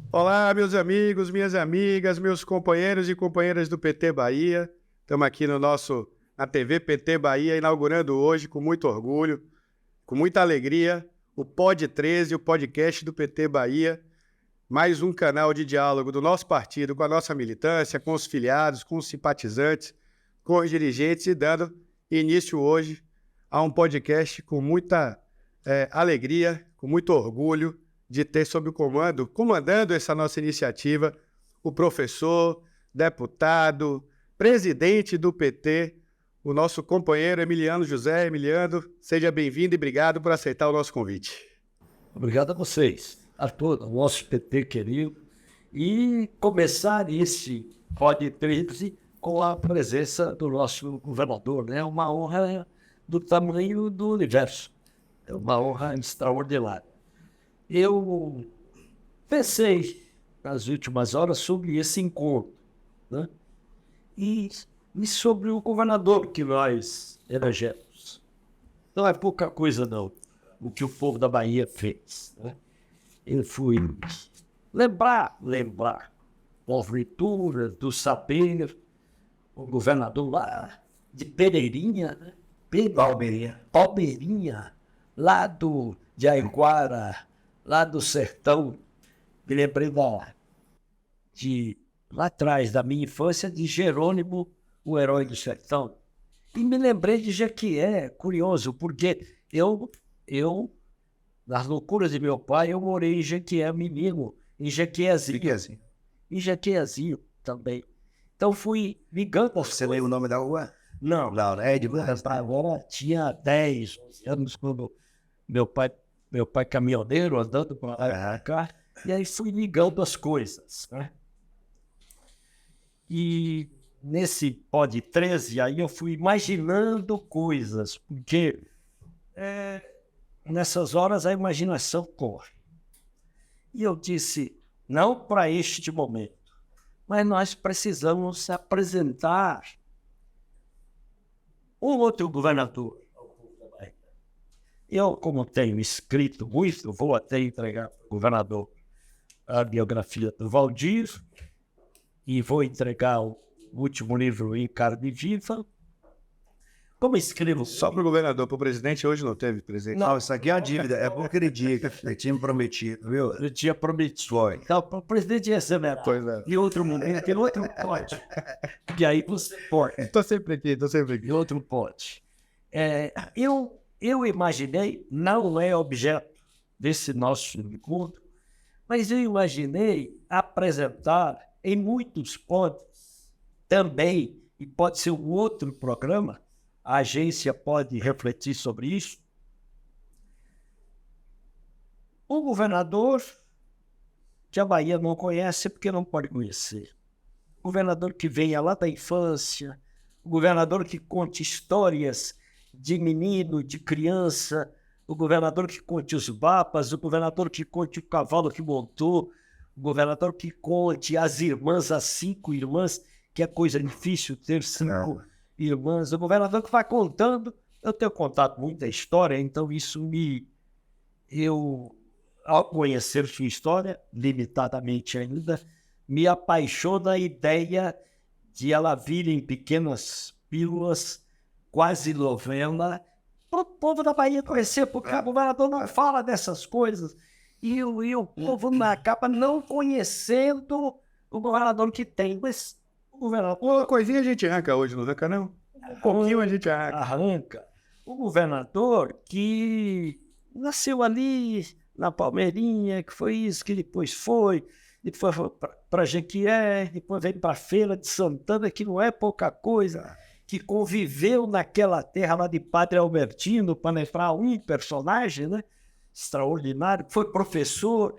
Olá, meus amigos, minhas amigas, meus companheiros e companheiras do PT Bahia. Estamos aqui na TV PT Bahia, inaugurando hoje, com muito orgulho, com muita alegria, o Pod 13, o podcast do PT Bahia. Mais um canal de diálogo do nosso partido com a nossa militância, com os filiados, com os simpatizantes, com os dirigentes e dando início hoje a um podcast com muita alegria, com muito orgulho de ter sob o comandando essa nossa iniciativa, o professor, deputado, presidente do PT, o nosso companheiro Emiliano José. Emiliano, seja bem-vindo e obrigado por aceitar o nosso convite. Obrigado a vocês, a todo o nosso PT querido, e começar esse Pod 13 com a presença do nosso governador, né? Uma honra do tamanho do universo, é uma honra extraordinária. Eu pensei nas últimas horas sobre esse encontro, né? E sobre o governador que nós elegemos. Não é pouca coisa, não, o que o povo da Bahia fez, né? Eu fui lembrar das leituras, do saber, o governador lá de Pereirinha, né? Palmeirinha, lá de Aiquara, lá do sertão. Me lembrei lá atrás da minha infância, de Jerônimo, o herói do sertão. E me lembrei de Jequié, curioso, porque eu nas loucuras de meu pai, eu morei em Jequié, menino, em Jequiézinho. Em Jequiézinho também. Então fui ligando. Você lembra o nome da rua? Não, É de agora tinha 10, 11 anos quando meu pai caminhoneiro, andando para lá e para cá, e aí fui ligando as coisas, né? E nesse Pod 13, aí eu fui imaginando coisas, porque nessas horas a imaginação corre. E eu disse, não para este momento, mas nós precisamos apresentar um outro governador. Eu, como tenho escrito muito, vou até entregar para o governador a biografia do Valdir e vou entregar o último livro em carne viva. Como escrevo? Só para o governador, para o presidente, hoje não teve presidente. Não, isso aqui é uma dívida, é por aquele dia que ele tinha me prometido, viu? Eu tinha prometido. Então, para o presidente receber. Pois é. E outro momento, tem outro pode. E aí você pode. Estou sempre aqui. E outro pode. Eu imaginei, não é objeto desse nosso encontro, mas eu imaginei apresentar em muitos pods também, e pode ser um outro programa, a agência pode refletir sobre isso, o governador que a Bahia não conhece porque não pode conhecer. O governador que venha lá da infância, o governador que conte histórias de menino, de criança, o governador que conte os mapas, o governador que conte o cavalo que montou, o governador que conte as irmãs, as 5 irmãs, que é coisa difícil ter 5 irmãs, o governador que vai contando. Eu tenho contado muita história, então ao conhecer sua história, limitadamente ainda, me apaixona a ideia de ela vir em pequenas pílulas, quase novela, para o povo da Bahia conhecer, porque o governador não fala dessas coisas. E o povo acaba não conhecendo o governador que tem. Mas o governador... Uma coisinha a gente arranca hoje, não arranca não? Um pouquinho a gente arranca. O governador que nasceu ali na Palmeirinha, que foi isso, que depois foi para Jequié, depois veio para a Feira de Santana, que não é pouca coisa, que conviveu naquela terra lá de Padre Albertino, para lembrar um personagem, né, extraordinário, que foi professor,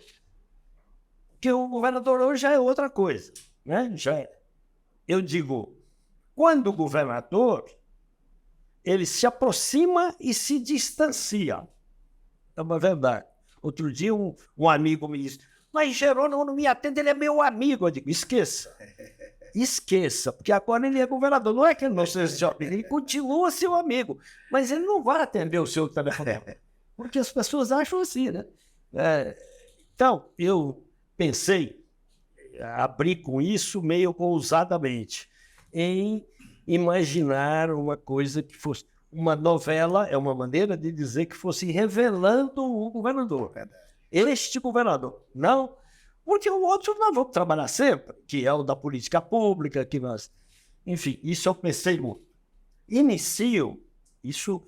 que o governador hoje já é outra coisa, né? Já é. Eu digo, quando o governador, ele se aproxima e se distancia. É uma verdade. Outro dia um amigo me disse, mas Jerônimo não me atende, ele é meu amigo. Eu digo, esqueça, porque agora ele é governador. Não é que ele não seja seu amigo, ele continua seu amigo, mas ele não vai atender o seu telefone. Porque as pessoas acham assim, né? Então, eu pensei abri com isso meio ousadamente, em imaginar uma coisa que fosse uma novela, é uma maneira de dizer que fosse revelando o governador. Este governador. Não, porque o outro nós vamos trabalhar sempre, que é o da política pública, que nós... Enfim, isso eu pensei muito. Inicio, isso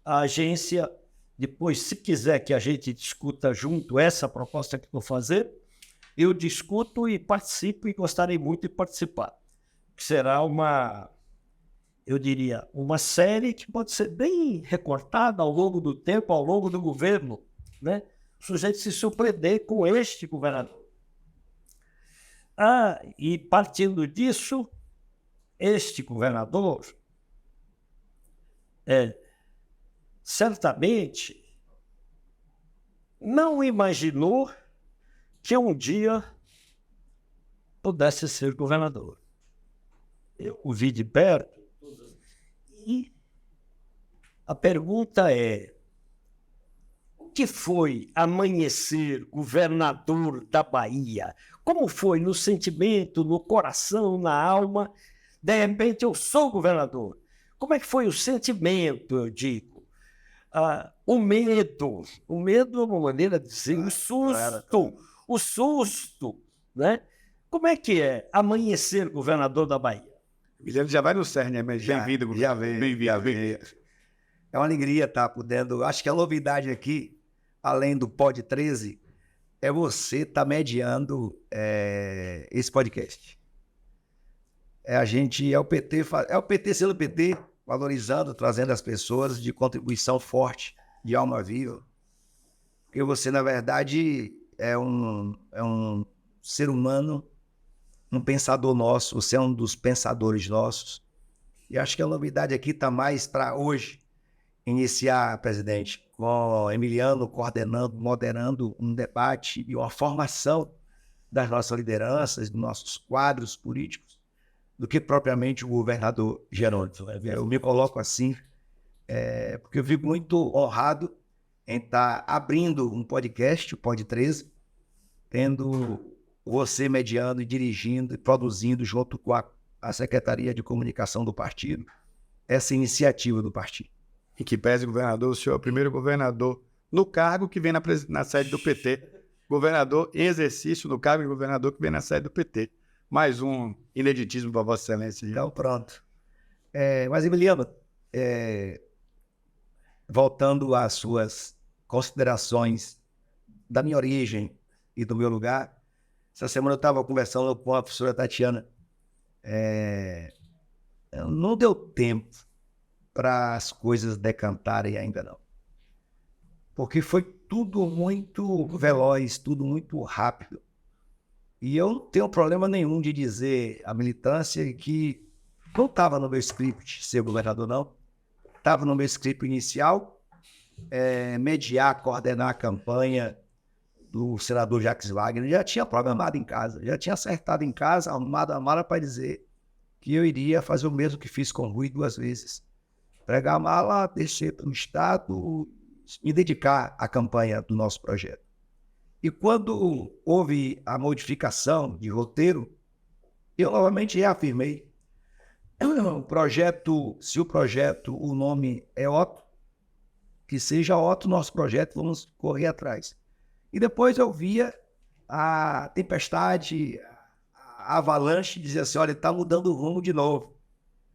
a agência, depois, se quiser que a gente discuta junto essa proposta que estou fazendo, eu discuto e participo e gostaria muito de participar. Será uma, eu diria, uma série que pode ser bem recortada ao longo do tempo, ao longo do governo, né? O sujeito se surpreender com este governador. E partindo disso, este governador certamente não imaginou que um dia pudesse ser governador. Eu o vi de perto e a pergunta é: o que foi amanhecer governador da Bahia? Como foi no sentimento, no coração, na alma? De repente eu sou governador. Como é que foi o sentimento, eu digo? O medo é uma maneira de dizer, o susto, né? Como é que é amanhecer governador da Bahia? Emiliano já vai no cerne, mas bem-vindo. Já veio. Bem-vindo. É uma alegria estar podendo... Acho que a novidade aqui, além do Pod 13, é você estar mediando esse podcast. É o PT sendo PT, valorizando, trazendo as pessoas de contribuição forte, de alma viva. Porque você, na verdade, é um ser humano, um pensador nosso, você é um dos pensadores nossos. E acho que a novidade aqui está mais para hoje iniciar, presidente, com o Emiliano coordenando, moderando um debate e uma formação das nossas lideranças, dos nossos quadros políticos, do que propriamente o governador Jerônimo. Eu me coloco assim, porque eu fico muito honrado em estar abrindo um podcast, o Pod 13, tendo você mediando e dirigindo e produzindo junto com a Secretaria de Comunicação do partido, essa iniciativa do partido. Em que pese, governador, o senhor é o primeiro governador no cargo que vem na sede do PT. Governador em exercício no cargo de governador que vem na sede do PT. Mais um ineditismo para Vossa Excelência. Então, pronto. Mas, Emiliano, voltando às suas considerações da minha origem e do meu lugar, essa semana eu estava conversando com a professora Tatiana. Não deu tempo para as coisas decantarem ainda não. Porque foi tudo muito veloz, tudo muito rápido. E eu não tenho problema nenhum de dizer à militância que não estava no meu script ser governador, não. Estava no meu script inicial, mediar, coordenar a campanha do senador Jacques Wagner. Já tinha programado em casa, já tinha acertado em casa, arrumado a mala para dizer que eu iria fazer o mesmo que fiz com o Rui 2 vezes. Pregar a mala, descer para o Estado, me dedicar à campanha do nosso projeto. E quando houve a modificação de roteiro, eu novamente reafirmei. Se o projeto, o nome é Otto, que seja Otto, nosso projeto, vamos correr atrás. E depois eu via a tempestade, a avalanche, dizer assim, olha, está mudando o rumo de novo.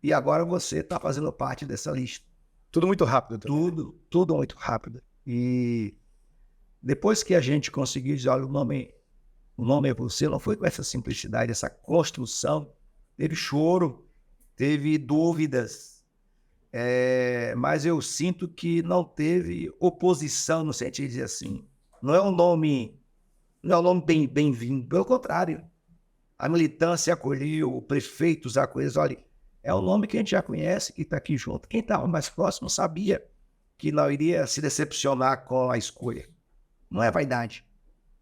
E agora você está fazendo parte dessa lista. Tudo muito rápido. Tudo muito rápido. E depois que a gente conseguiu dizer, olha, o nome é você, não foi com essa simplicidade, essa construção. Teve choro, teve dúvidas, mas eu sinto que não teve oposição no sentido de dizer assim, não é um nome bem-vindo, pelo contrário. A militância acolheu, o prefeito os acolheu, olha, é um nome que a gente já conhece, que está aqui junto. Quem estava mais próximo sabia que não iria se decepcionar com a escolha. Não é vaidade.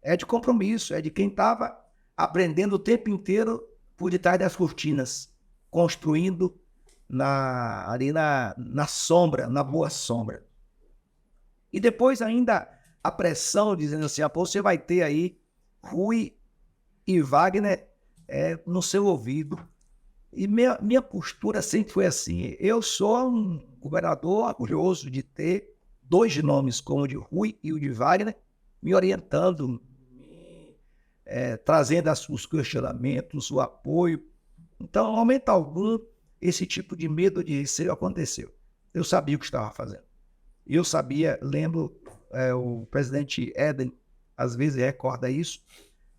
É de compromisso, é de quem estava aprendendo o tempo inteiro por detrás das cortinas, construindo ali na sombra, na boa sombra. E depois ainda a pressão dizendo assim, você vai ter aí Rui e Wagner no seu ouvido. E minha postura sempre foi assim. Eu sou um governador orgulhoso de ter 2 nomes, como o de Rui e o de Wagner, me orientando, trazendo os questionamentos, o apoio. Então, em momento algum, esse tipo de medo de receio aconteceu. Eu sabia o que estava fazendo. Eu sabia, lembro, o presidente Éden, às vezes recorda isso,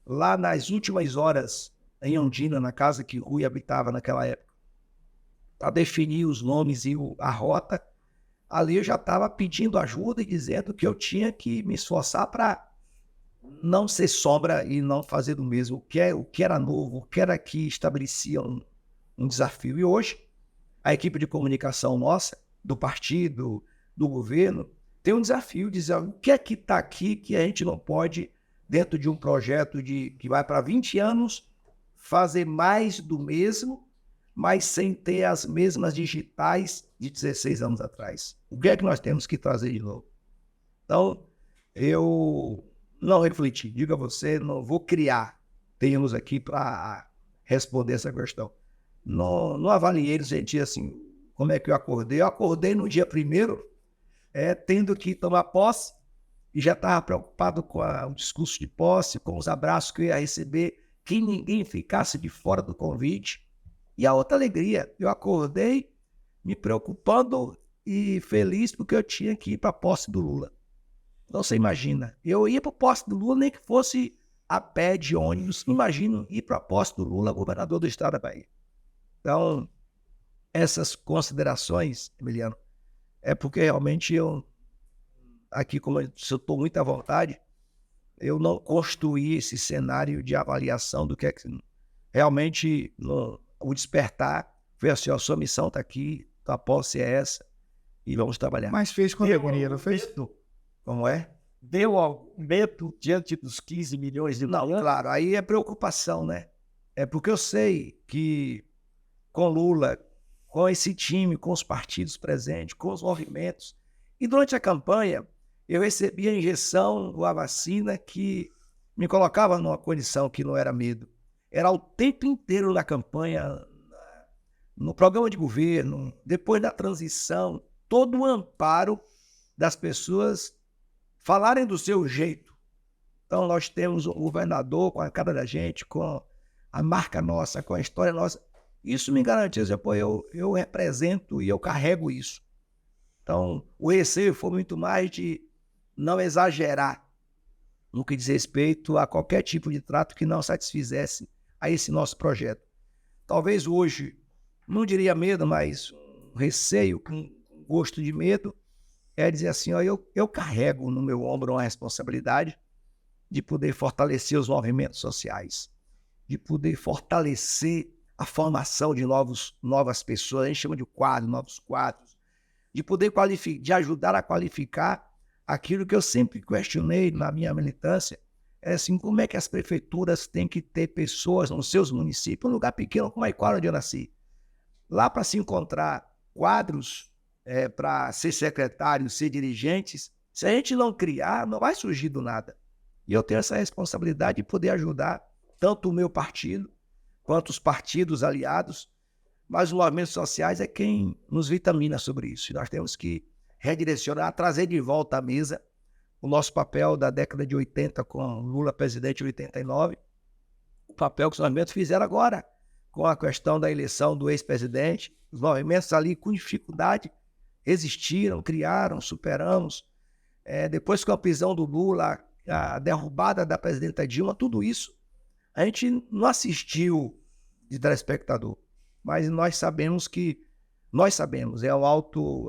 lá nas últimas horas, em Ondina, na casa que Rui habitava naquela época, para definir os nomes e a rota, ali eu já estava pedindo ajuda e dizendo que eu tinha que me esforçar para não ser sombra e não fazer o mesmo, o que era novo, o que era que estabelecia um desafio. E hoje, a equipe de comunicação nossa, do partido, do governo, tem um desafio de dizer o que é que está aqui que a gente não pode, dentro de um projeto que vai para 20 anos, fazer mais do mesmo, mas sem ter as mesmas digitais de 16 anos atrás. O que é que nós temos que trazer de novo? Então, eu não refleti, digo a você, não vou criar termos aqui para responder essa questão. Não avaliei no sentido assim, como é que eu acordei? Eu acordei no dia 1º, tendo que tomar posse, e já estava preocupado com o discurso de posse, com os abraços que eu ia receber, que ninguém ficasse de fora do convite. E a outra alegria, eu acordei me preocupando e feliz porque eu tinha que ir para a posse do Lula. Então você imagina, eu ia para a posse do Lula nem que fosse a pé de ônibus, imagino ir para a posse do Lula, governador do estado da Bahia. Então, essas considerações, Emiliano, é porque realmente eu, aqui como eu estou muito à vontade, eu não construí esse cenário de avaliação do que é que realmente o despertar foi assim, a sua missão está aqui, a posse é essa e vamos trabalhar. Mas fez com alegria, não fez? Como é? Deu algum medo diante dos 15 milhões de Não, dólares? claro, aí é preocupação, né? É porque eu sei que com Lula, com esse time, com os partidos presentes, com os movimentos, e durante a campanha eu recebi a injeção, a vacina que me colocava numa condição que não era medo. Era o tempo inteiro na campanha, no programa de governo, depois da transição, todo o amparo das pessoas falarem do seu jeito. Então nós temos um governador com a cara da gente, com a marca nossa, com a história nossa. Isso me garantiu, eu represento e eu carrego isso. Então o receio foi muito mais de não exagerar no que diz respeito a qualquer tipo de trato que não satisfizesse a esse nosso projeto. Talvez hoje, não diria medo, mas um receio, com gosto de medo, é dizer assim, eu carrego no meu ombro uma responsabilidade de poder fortalecer os movimentos sociais, de poder fortalecer a formação de novas pessoas, a gente chama de quadro, novos quadros, de poder de ajudar a qualificar aquilo que eu sempre questionei na minha militância, é assim, como é que as prefeituras têm que ter pessoas nos seus municípios, um lugar pequeno como Maiquara, onde eu nasci, lá para se encontrar quadros para ser secretários, ser dirigentes, se a gente não criar, não vai surgir do nada. E eu tenho essa responsabilidade de poder ajudar tanto o meu partido, quanto os partidos aliados, mas os movimentos sociais é quem nos vitamina sobre isso. E nós temos que redirecionar, trazer de volta à mesa o nosso papel da década de 80 com Lula presidente em 89, o papel que os movimentos fizeram agora com a questão da eleição do ex-presidente. Os movimentos ali com dificuldade resistiram, criaram, superamos. Depois com a prisão do Lula, a derrubada da presidenta Dilma, tudo isso a gente não assistiu de telespectador, mas nós sabemos, é uma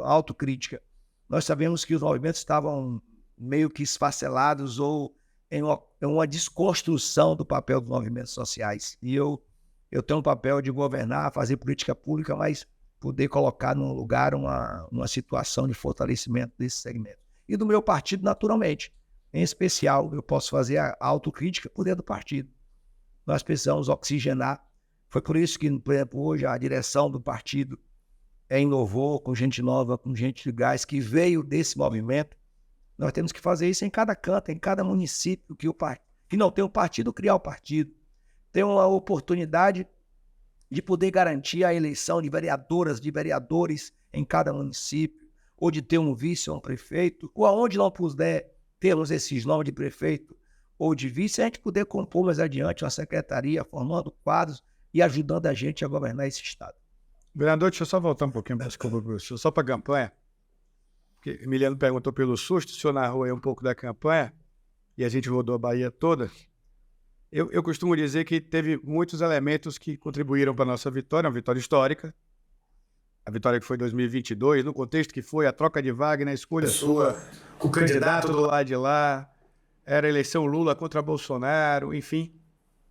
autocrítica, nós sabemos que os movimentos estavam meio que esfacelados ou em uma desconstrução do papel dos movimentos sociais. E eu tenho um papel de governar, fazer política pública, mas poder colocar num lugar uma situação de fortalecimento desse segmento. E do meu partido, naturalmente. Em especial, eu posso fazer a autocrítica por dentro do partido. Nós precisamos oxigenar. Foi por isso que, por exemplo, hoje a direção do partido inovou com gente nova, com gente de gás, que veio desse movimento. Nós temos que fazer isso em cada canto, em cada município que não tem um partido, criar o partido. ter uma oportunidade de poder garantir a eleição de vereadoras, de vereadores em cada município, ou de ter um vice ou um prefeito, ou aonde não puder termos esses nomes de prefeito ou de vice, a gente poder compor mais adiante uma secretaria, formando quadros e ajudando a gente a governar esse estado. Vereador, deixa eu só voltar um pouquinho, desculpa, professor, só para a campanha. Porque Emiliano perguntou pelo susto, o senhor narrou aí um pouco da campanha, e a gente rodou a Bahia toda. Eu costumo dizer que teve muitos elementos que contribuíram para a nossa vitória, uma vitória histórica. A vitória que foi em 2022, no contexto que foi a troca de Wagner, a escolha sua, o candidato do lado de lá, era a eleição Lula contra Bolsonaro, enfim,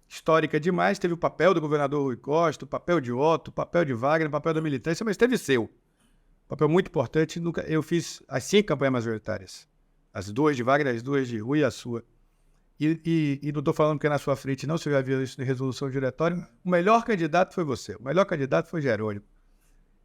histórica demais. Teve o papel do governador Rui Costa, o papel de Otto, o papel de Wagner, o papel da militância, mas teve seu. Papel muito importante. Eu fiz as 5 campanhas majoritárias. As 2 de Wagner, as 2 de Rui e a sua. E não estou falando que é na sua frente, não, você já viu isso em resolução diretória. O melhor candidato foi você, o melhor candidato foi Jerônimo.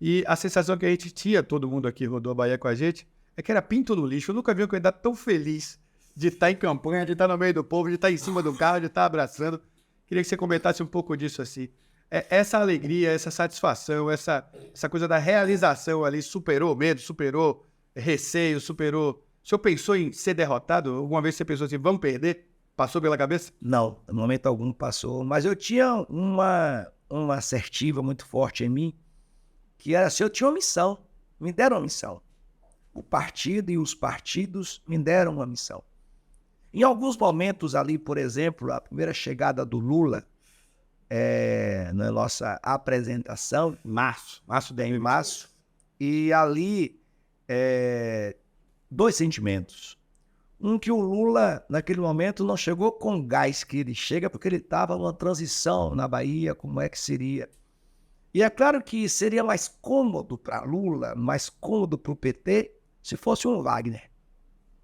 E a sensação que a gente tinha, todo mundo aqui rodou a Bahia com a gente, é que era pinto no lixo. Eu nunca vi um candidato tão feliz de estar em campanha, de estar no meio do povo, de estar em cima do carro, de estar abraçando. Queria que você comentasse um pouco disso assim. Essa alegria, essa satisfação, essa coisa da realização ali, superou medo, superou receio, superou... O senhor pensou em ser derrotado? Alguma vez você pensou assim, vamos perder? Passou pela cabeça? Não, no momento algum passou. Mas eu tinha uma assertiva muito forte em mim, que era assim, eu tinha uma missão, me deram uma missão. O partido e os partidos me deram uma missão. Em alguns momentos ali, por exemplo, a primeira chegada do Lula, na nossa apresentação, março, e ali, 2 sentimentos. Um, que o Lula, naquele momento, não chegou com o gás que ele chega, porque ele estava numa transição na Bahia, como é que seria. E é claro que seria mais cômodo para Lula, mais cômodo para o PT, se fosse um Wagner.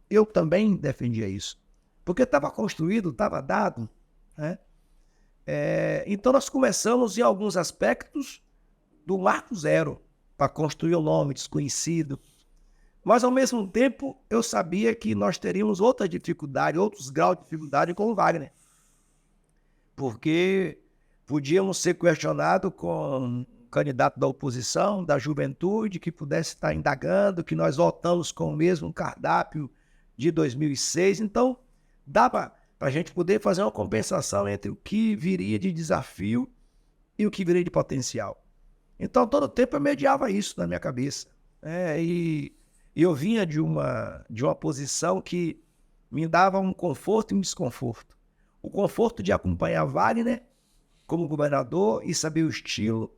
Eu também defendia isso. Porque estava construído, estava dado, né? Então nós começamos em alguns aspectos do marco zero, para construir um nome desconhecido. Mas ao mesmo tempo eu sabia que nós teríamos outra dificuldade, outros graus de dificuldade com o Wagner. Porque podíamos ser questionados com um candidato da oposição, da juventude, que pudesse estar indagando, que nós voltamos com o mesmo cardápio de 2006. Então, dava para a gente poder fazer uma compensação entre o que viria de desafio e o que viria de potencial. Então, todo tempo eu mediava isso na minha cabeça. E eu vinha de uma posição que me dava um conforto e um desconforto. O conforto de acompanhar Wagner como governador e saber o estilo,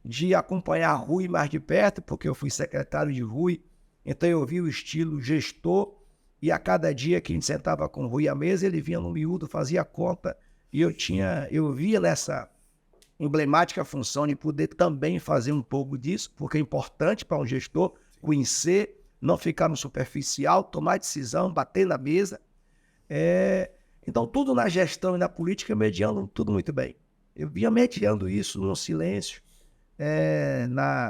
de acompanhar Rui mais de perto, porque eu fui secretário de Rui, então eu vi o estilo gestor, e a cada dia que a gente sentava com o Rui à mesa, ele vinha no miúdo, fazia a conta, e eu via nessa emblemática função de poder também fazer um pouco disso, porque é importante para um gestor conhecer, não ficar no superficial, tomar decisão, bater na mesa. Então, tudo na gestão e na política, mediando tudo muito bem. Eu vinha mediando isso no silêncio,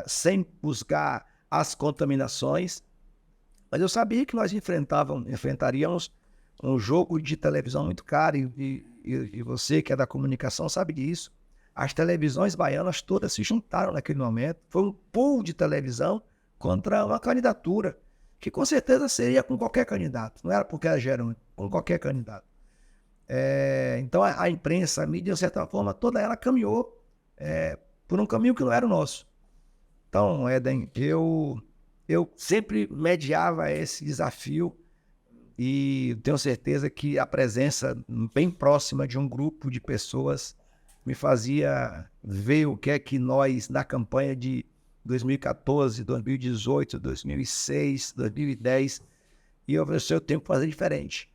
sem buscar as contaminações, mas eu sabia que nós enfrentaríamos um jogo de televisão muito caro, e você que é da comunicação sabe disso. As televisões baianas todas se juntaram naquele momento, foi um pool de televisão contra uma candidatura, que com certeza seria com qualquer candidato, não era porque era Jerônimo, com qualquer candidato. Então a imprensa, a mídia, de certa forma, toda ela caminhou por um caminho que não era o nosso. Então, Éden, eu sempre mediava esse desafio, e tenho certeza que a presença bem próxima de um grupo de pessoas me fazia ver o que é que nós, na campanha de 2014, 2018, 2006, 2010, e eu falei assim, eu tenho que fazer diferente.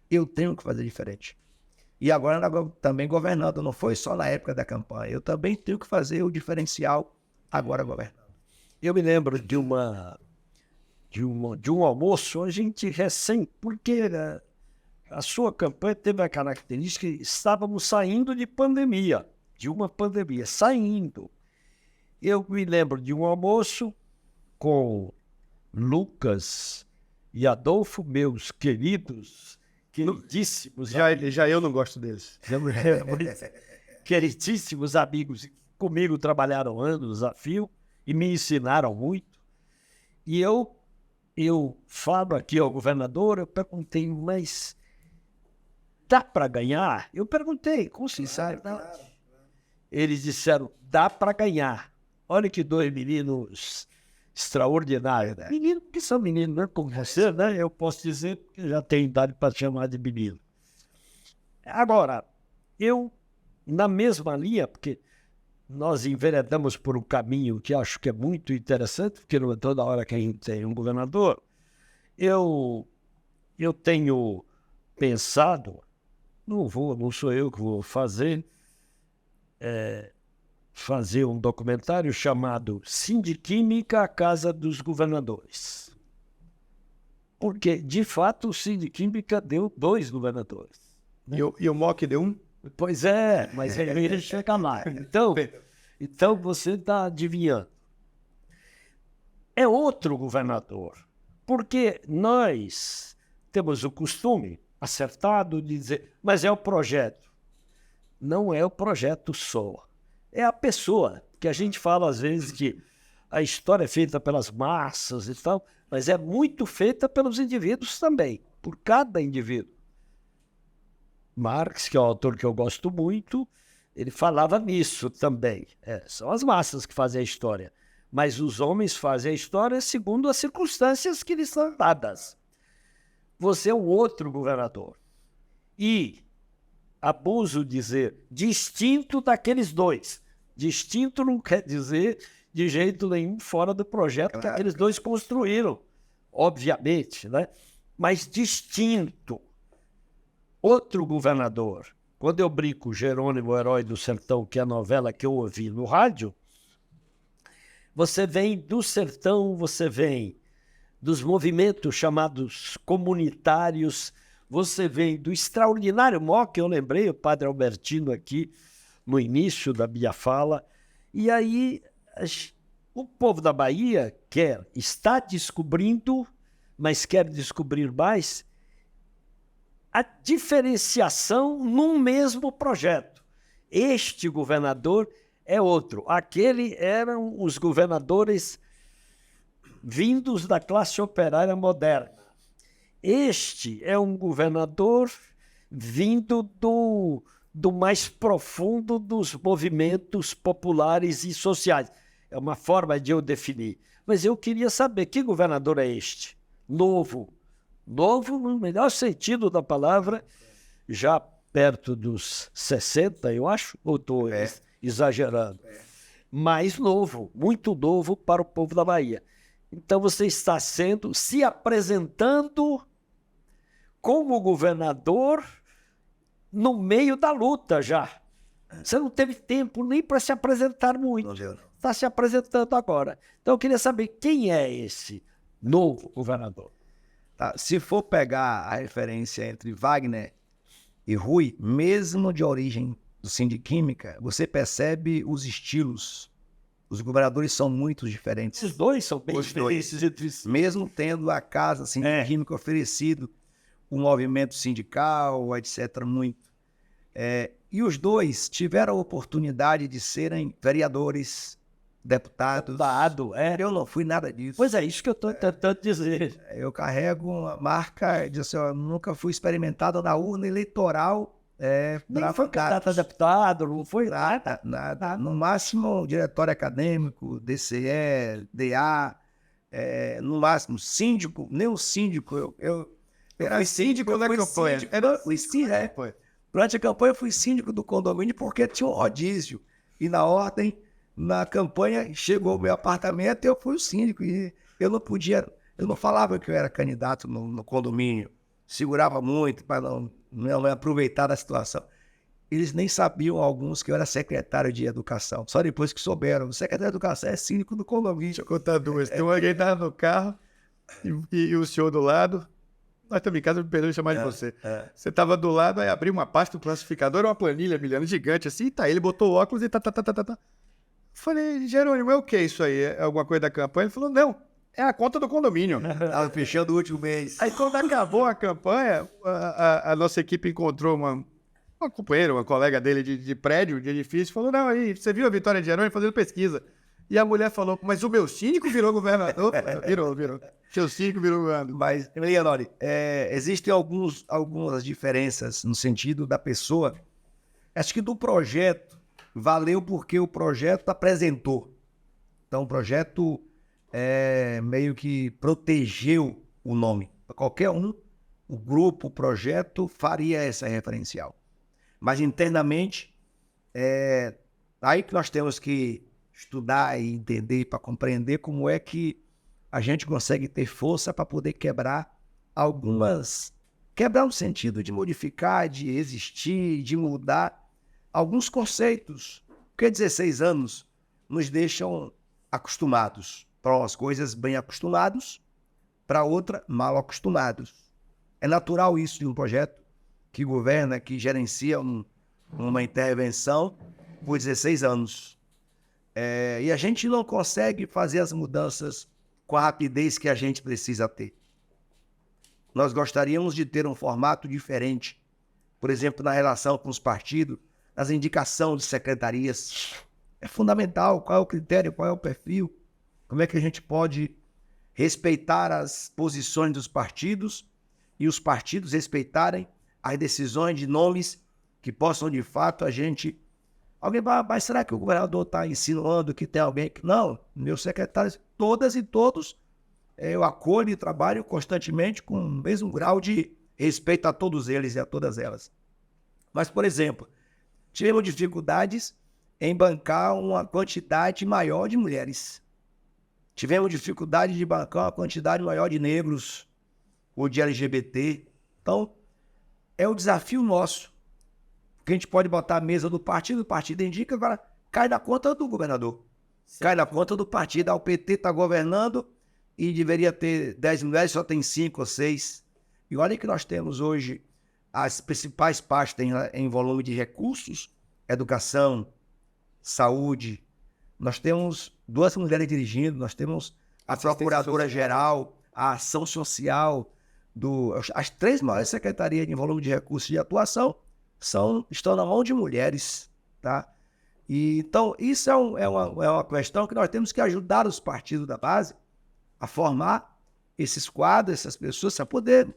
E agora também governando, não foi só na época da campanha, eu também tenho que fazer o diferencial agora governando. Eu me lembro de um almoço, a gente porque a sua campanha teve a característica que estávamos saindo de uma pandemia, saindo. Eu me lembro de um almoço com Lucas e Adolfo, meus queridíssimos. Já eu não gosto deles. queridíssimos amigos que comigo trabalharam anos a fio e me ensinaram muito. E eu falo aqui ao governador, eu perguntei, mas dá para ganhar? Eu perguntei, com sinceridade. Eles disseram, dá para ganhar. Olha que dois meninos extraordinários. Né? Meninos que são meninos, não é como você, né? Eu posso dizer que já tenho idade para chamar de menino. Agora, eu, na mesma linha, porque nós enveredamos por um caminho que acho que é muito interessante, porque não é toda hora que a gente tem um governador, eu tenho pensado, não sou eu que vou fazer um documentário chamado Sindiquímica, a Casa dos Governadores. Porque, de fato, o Sindiquímica deu 2 governadores. Né? E o MOC deu 1? Pois é, mas eu ia chegar lá. Então você está adivinhando. É outro governador. Porque nós temos o costume acertado de dizer, mas é o projeto. Não é o projeto só. É a pessoa, que a gente fala às vezes que a história é feita pelas massas e tal, mas é muito feita pelos indivíduos também, por cada indivíduo. Marx, que é um autor que eu gosto muito, ele falava nisso também. São as massas que fazem a história, mas os homens fazem a história segundo as circunstâncias que lhes são dadas. Você é um outro governador. E abuso dizer distinto daqueles 2. Distinto não quer dizer de jeito nenhum fora do projeto que aqueles 2 construíram, obviamente, né? Mas distinto. Outro governador. Quando eu brinco Jerônimo, o Herói do Sertão, que é a novela que eu ouvi no rádio, você vem do sertão, você vem dos movimentos chamados comunitários, você vem do extraordinário MOC, eu lembrei o padre Albertino aqui no início da minha fala, e aí o povo da Bahia está descobrindo, mas quer descobrir mais, a diferenciação num mesmo projeto. Este governador é outro. Aquele eram os governadores vindos da classe operária moderna. Este é um governador vindo do mais profundo dos movimentos populares e sociais. É uma forma de eu definir. Mas eu queria saber, que governador é este? Novo. Novo no melhor sentido da palavra, já perto dos 60, eu acho, ou estou exagerando? Mas novo, muito novo para o povo da Bahia. Então você está se apresentando como governador no meio da luta já. Você não teve tempo nem para se apresentar muito. Está se apresentando agora. Então eu queria saber quem é esse novo governador. Tá, se for pegar a referência entre Wagner e Rui, mesmo de origem do Sindiquímica, você percebe os estilos. Os governadores são muito diferentes. Os 2 são bem diferentes entre si. Mesmo tendo a casa Sindiquímica oferecido um movimento sindical, etc. muito. E os 2 tiveram a oportunidade de serem vereadores, deputados. Eu não fui nada disso. Pois é, isso que eu estou tentando dizer. Eu carrego uma marca de assim, eu nunca fui experimentado na urna eleitoral. Nem foi candidato a deputado, não foi nada. No máximo, diretório acadêmico, DCE, DA, no máximo, síndico, nem o síndico. Eu fui síndico na campanha. Durante a campanha, eu fui síndico do condomínio porque tinha um rodízio. E na ordem, na campanha, chegou o meu apartamento e eu fui o síndico. E eu não falava que eu era candidato no condomínio. Segurava muito para não aproveitar da situação. Eles nem sabiam, alguns, que eu era secretário de educação. Só depois que souberam. O secretário de educação é síndico do condomínio. Deixa eu contar 2. Tem alguém que estava no carro e o senhor do lado. Nós estamos em casa, me perdoe chamar de você. Você estava do lado, aí abriu uma pasta, um classificador, uma planilha, Miliano, gigante assim, e tá. Ele botou o óculos e tá. Falei, Jerônimo, é o que isso aí? É alguma coisa da campanha? Ele falou, não, é a conta do condomínio. Estava fechando o último mês. Aí quando acabou a campanha, a nossa equipe encontrou uma companheira, uma colega dele de prédio, de edifício, falou, não, aí, você viu a Vitória de Jerônimo fazendo pesquisa. E a mulher falou, mas o meu síndico virou governador? Virou. Seu síndico virou governador. Mas, Leonori, existem algumas diferenças no sentido da pessoa. Acho que do projeto valeu porque o projeto apresentou. Então, o projeto meio que protegeu o nome. Para qualquer um, o grupo, o projeto faria essa referencial. Mas internamente, aí que nós temos que estudar e entender para compreender como é que a gente consegue ter força para poder quebrar no sentido de modificar, de existir, de mudar alguns conceitos. Porque 16 anos nos deixam acostumados. Para umas coisas bem acostumados, para outra mal acostumados. É natural isso de um projeto que governa, que gerencia uma intervenção por 16 anos. E a gente não consegue fazer as mudanças com a rapidez que a gente precisa ter. Nós gostaríamos de ter um formato diferente. Por exemplo, na relação com os partidos, nas indicações de secretarias. É fundamental qual é o critério, qual é o perfil, como é que a gente pode respeitar as posições dos partidos e os partidos respeitarem as decisões de nomes que possam, de fato, a gente... Alguém vai, mas será que o governador está insinuando que tem alguém que... Não, meus secretários, todas e todos, eu acolho e trabalho constantemente com o mesmo grau de respeito a todos eles e a todas elas. Mas, por exemplo, tivemos dificuldades em bancar uma quantidade maior de mulheres. Tivemos dificuldade de bancar uma quantidade maior de negros ou de LGBT. Então, é um desafio nosso. Que a gente pode botar a mesa do partido, o partido indica, agora cai na conta do governador. Sim. Cai na conta do partido. O PT está governando e deveria ter 10 mulheres, só tem 5 ou 6. E olha que nós temos hoje as principais pastas em volume de recursos, educação, saúde. Nós temos 2 mulheres dirigindo, nós temos a Procuradora-Geral, a Ação Social, as 3 maiores secretarias de volume de recursos de atuação estão na mão de mulheres, tá? Então, isso é uma questão que nós temos que ajudar os partidos da base a formar esses quadros, essas pessoas, para poder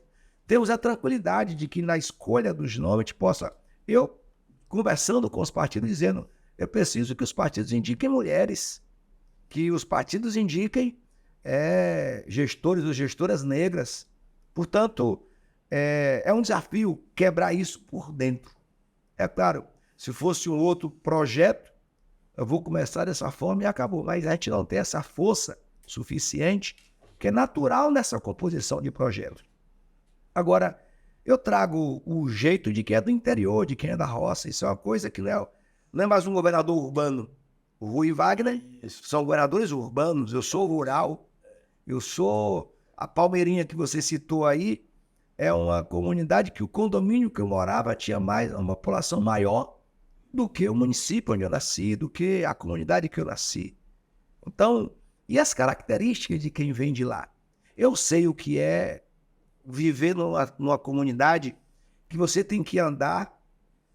termos a tranquilidade de que na escolha dos nomes a gente possa... Eu, conversando com os partidos, dizendo, eu preciso que os partidos indiquem mulheres, que os partidos indiquem gestores ou gestoras negras. Portanto, é um desafio quebrar isso por dentro. É claro, se fosse um outro projeto, eu vou começar dessa forma e acabou. Mas a gente não tem essa força suficiente, que é natural nessa composição de projetos. Agora, eu trago o jeito de quem é do interior, de quem é da roça. Isso é uma coisa que não é mais um governador urbano. O Rui e Wagner são governadores urbanos. Eu sou rural. Eu sou... A Palmeirinha que você citou aí é uma comunidade que o condomínio que eu morava tinha uma população maior do que o município onde eu nasci, do que a comunidade que eu nasci. Então, e as características de quem vem de lá? Eu sei o que é viver numa comunidade que você tem que andar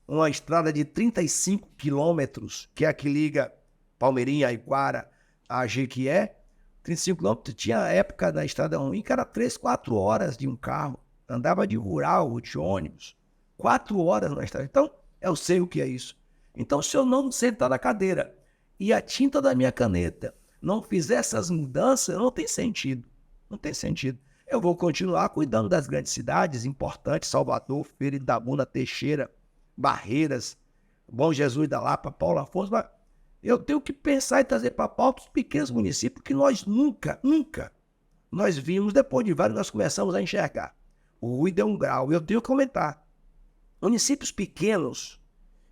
uma estrada de 35 quilômetros, que é a que liga Palmeirinha, Aiquara, a Jequié. 35 quilômetros, tinha época da estrada ruim que era 3, 4 horas de um carro. Andava de rural, de ônibus. 4 horas na estrada. Então, eu sei o que é isso. Então, se eu não sentar na cadeira e a tinta da minha caneta não fizer essas mudanças, não tem sentido. Não tem sentido. Eu vou continuar cuidando das grandes cidades importantes, Salvador, Feira de Itabuna, Teixeira, Barreiras, Bom Jesus da Lapa, Paulo Afonso, mas eu tenho que pensar e trazer para a pauta os pequenos municípios que nós nunca, nós vimos, depois de vários, nós começamos a enxergar. O Rui deu um grau, eu tenho que aumentar. Municípios pequenos,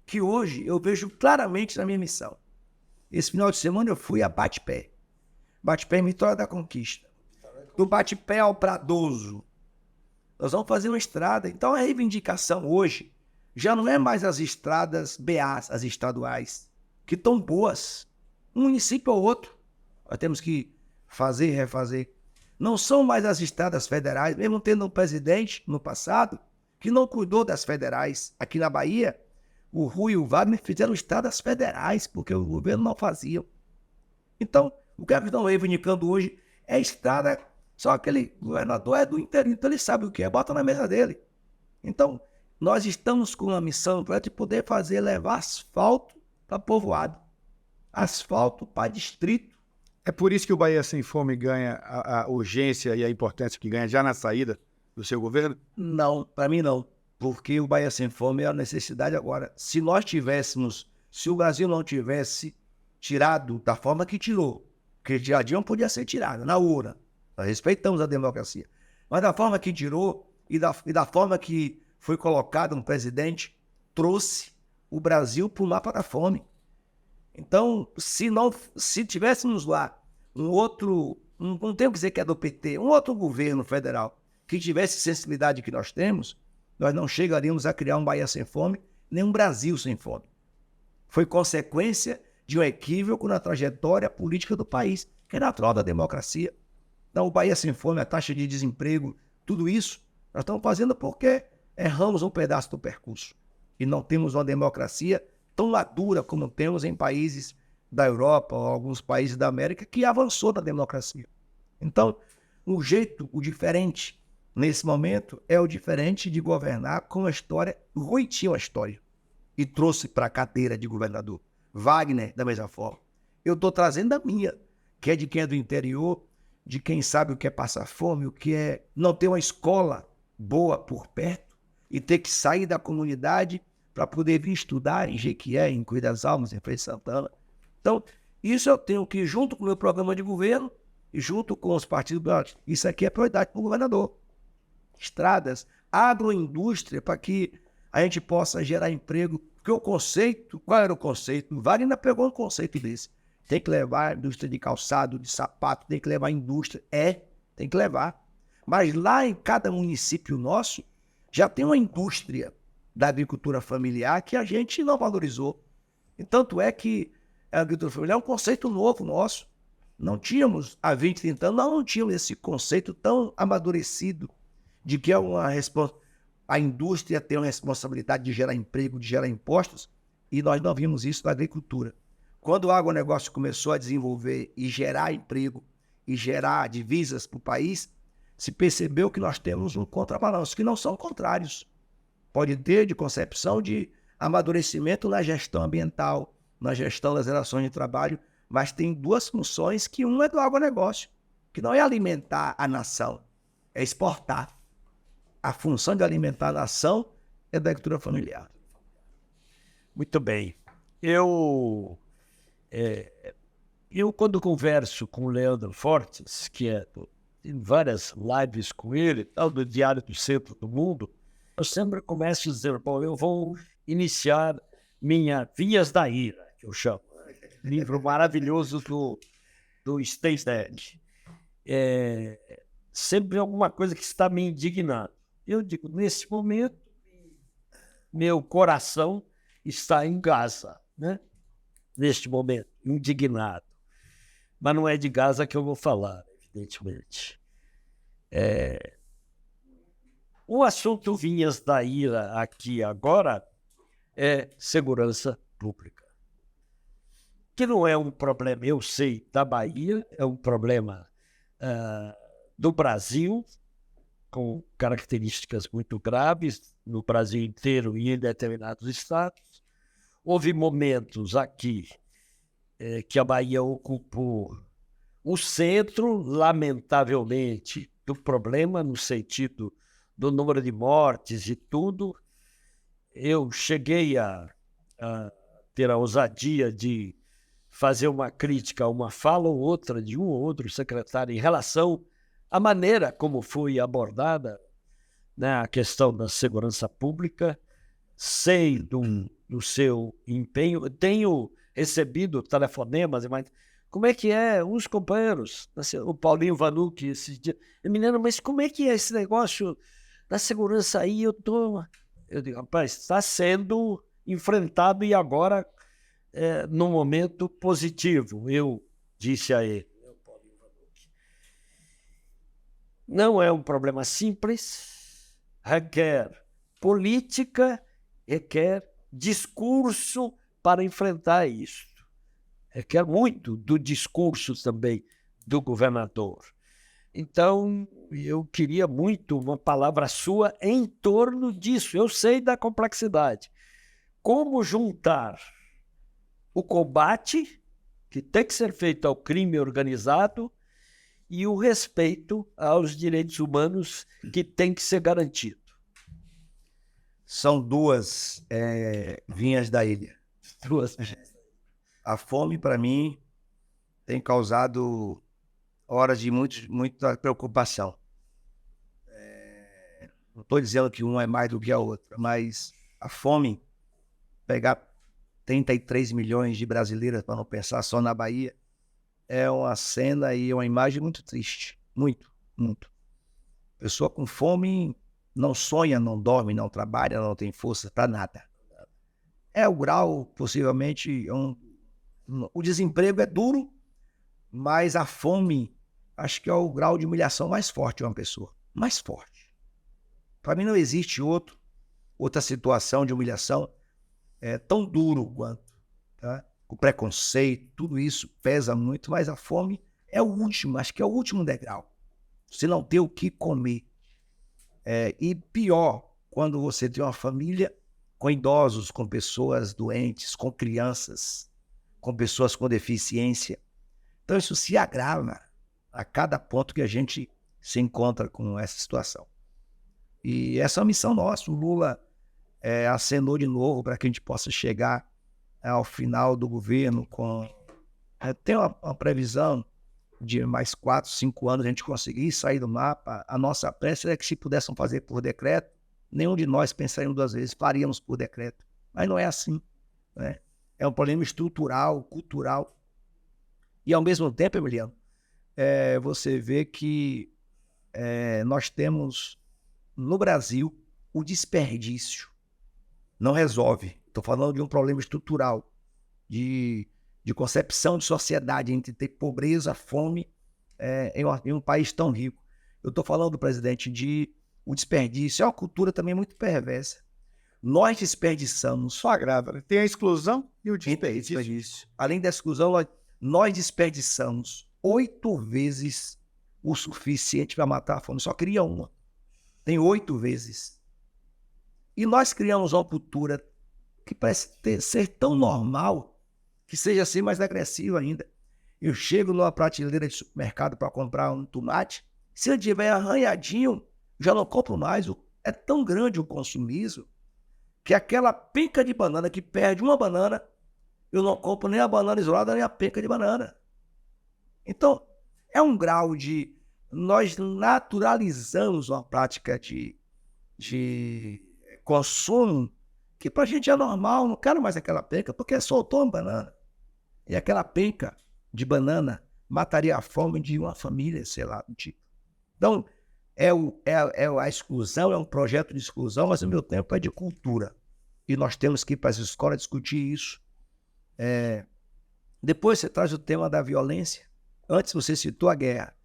que hoje eu vejo claramente na minha missão. Esse final de semana eu fui a Bate-Pé. Bate-Pé em Vitória da Conquista. Do Bate-Pé ao Pradoso. Nós vamos fazer uma estrada. Então a reivindicação hoje já não é mais as estradas BAs, as estaduais, que estão boas. Um município ou outro. Nós temos que fazer e refazer. Não são mais as estradas federais, mesmo tendo um presidente no passado que não cuidou das federais. Aqui na Bahia, o Rui e o Wagner fizeram estradas federais, porque o governo não fazia. Então, o que eles estão reivindicando hoje é estrada, só aquele governador é do interior, então ele sabe o que é, bota na mesa dele. Então, nós estamos com uma missão para poder levar asfalto para povoado, asfalto para distrito. É por isso que o Bahia Sem Fome ganha a urgência e a importância que ganha já na saída do seu governo? Não, para mim não, porque o Bahia Sem Fome é a necessidade agora. Se o Brasil não tivesse tirado da forma que tirou, porque já não podia ser tirado, na urna, nós respeitamos a democracia, mas da forma que tirou e da forma que foi colocado um presidente, trouxe o Brasil para o mapa da fome. Então, se tivéssemos lá não tenho que dizer que é do PT, um outro governo federal que tivesse sensibilidade que nós temos, nós não chegaríamos a criar um Bahia Sem Fome, nem um Brasil sem fome. Foi consequência de um equívoco na trajetória política do país, que é natural da democracia. Então, o Bahia Sem Fome, a taxa de desemprego, tudo isso, nós estamos fazendo porque erramos um pedaço do percurso e não temos uma democracia tão madura como temos em países da Europa ou alguns países da América que avançou na democracia. Então, o diferente nesse momento é o diferente de governar com a história. Rui tinha uma história e trouxe para a cadeira de governador. Wagner, da mesma forma. Eu estou trazendo a minha, que é de quem é do interior, de quem sabe o que é passar fome, o que é não ter uma escola boa por perto e ter que sair da comunidade para poder vir estudar em Jequié, em Cuidas das Almas, em Feira de Santana. Então, isso eu tenho que, junto com o meu programa de governo e junto com os partidos, isso aqui é prioridade para o governador. Estradas, agroindústria, para que a gente possa gerar emprego. Porque o conceito, qual era o conceito? O Wagner pegou um conceito desse. Tem que levar a indústria de calçado, de sapato, tem que levar a indústria. Tem que levar. Mas lá em cada município nosso, já tem uma indústria da agricultura familiar que a gente não valorizou. E tanto é que a agricultura familiar é um conceito novo nosso. Não tínhamos, há 20, 30 anos, não tínhamos esse conceito tão amadurecido de que a indústria tem uma responsabilidade de gerar emprego, de gerar impostos, e nós não vimos isso na agricultura. Quando o agronegócio começou a desenvolver e gerar emprego e gerar divisas para o país, se percebeu que nós temos um contrabalanço, que não são contrários. Pode ter de concepção de amadurecimento na gestão ambiental, na gestão das relações de trabalho, mas tem duas funções que uma é do agronegócio, que não é alimentar a nação, é exportar. A função de alimentar a nação é da agricultura familiar. Muito bem. Eu quando converso com o Leandro Fortes, tem várias lives com ele, tal, do Diário do Centro do Mundo, eu sempre começo a dizer, bom, eu vou iniciar minha Vinhas da Ira, que eu chamo, livro maravilhoso do Steinstedt. Sempre alguma coisa que está me indignando. Eu digo, nesse momento, meu coração está em Gaza, né? Neste momento, indignado. Mas não é de Gaza que eu vou falar, evidentemente. O assunto Vinhas da Ira aqui agora é segurança pública. Que não é um problema, eu sei, da Bahia, é um problema do Brasil, com características muito graves no Brasil inteiro e em determinados estados. Houve momentos aqui que a Bahia ocupou o centro, lamentavelmente, do problema, no sentido do número de mortes e tudo. Eu cheguei a ter a ousadia de fazer uma crítica a uma fala ou outra de um ou outro secretário em relação à maneira como foi abordada, né, a questão da segurança pública. Sei do seu empenho, tenho recebido telefonemas, mas como é que é? Uns companheiros, o Paulinho Vanucci, esse dia, menino, mas como é que é esse negócio da segurança aí? Eu digo, rapaz, está sendo enfrentado e agora num momento positivo. Eu disse a ele, não é um problema simples, requer política, requer discurso para enfrentar isso. Requer muito do discurso também do governador. Então, eu queria muito uma palavra sua em torno disso. Eu sei da complexidade. Como juntar o combate, que tem que ser feito ao crime organizado, e o respeito aos direitos humanos, que tem que ser garantido. São duas vinhas da ilha. A fome, para mim, tem causado horas de muita preocupação. Não estou dizendo que uma é mais do que a outra, mas a fome, pegar 33 milhões de brasileiros, para não pensar só na Bahia, é uma cena e uma imagem muito triste. Muito, muito. Pessoa com fome não sonha, não dorme, não trabalha, não tem força para nada. É o grau, possivelmente, o desemprego é duro, mas a fome, acho que é o grau de humilhação mais forte de uma pessoa. Mais forte. Para mim não existe outra situação de humilhação tão duro quanto. Tá? O preconceito, tudo isso pesa muito, mas a fome é o último, acho que é o último degrau. Você não ter o que comer. E pior, quando você tem uma família com idosos, com pessoas doentes, com crianças, com pessoas com deficiência. Então isso se agrava a cada ponto que a gente se encontra com essa situação. E essa é uma missão nossa. O Lula acenou de novo para que a gente possa chegar ao final do governo com... tem uma previsão de mais 4, 5 anos a gente conseguir sair do mapa. A nossa pressa é que, se pudéssemos fazer por decreto, nenhum de nós pensaríamos 2 vezes, faríamos por decreto. Mas não é assim, né? É um problema estrutural, cultural. E, ao mesmo tempo, Emiliano, você vê que nós temos, no Brasil, o desperdício. Não resolve. Estou falando de um problema estrutural, de concepção de sociedade, entre ter pobreza, fome, em um país tão rico. Eu estou falando, presidente, de o desperdício. É uma cultura também muito perversa. Nós desperdiçamos. Só agrava, né? Tem a exclusão e o desperdício. Além da exclusão, nós desperdiçamos 8 vezes o suficiente para matar a fome. Só cria uma. Tem 8 vezes. E nós criamos uma cultura que parece ser tão normal que seja assim mais agressiva ainda. Eu chego numa prateleira de supermercado para comprar um tomate, se ele tiver arranhadinho, já não compro mais. É tão grande o consumismo que aquela penca de banana que perde uma banana, eu não compro nem a banana isolada, nem a penca de banana. Então, é um grau de... Nós naturalizamos uma prática de consumo que pra gente é normal. Não quero mais aquela penca, porque soltou uma banana. E aquela penca de banana mataria a fome de uma família, sei lá, do tipo. Então, a exclusão, é um projeto de exclusão, mas ao meu tempo é de cultura. E nós temos que ir para as escolas discutir isso. Depois você traz o tema da violência. Antes você citou a guerra.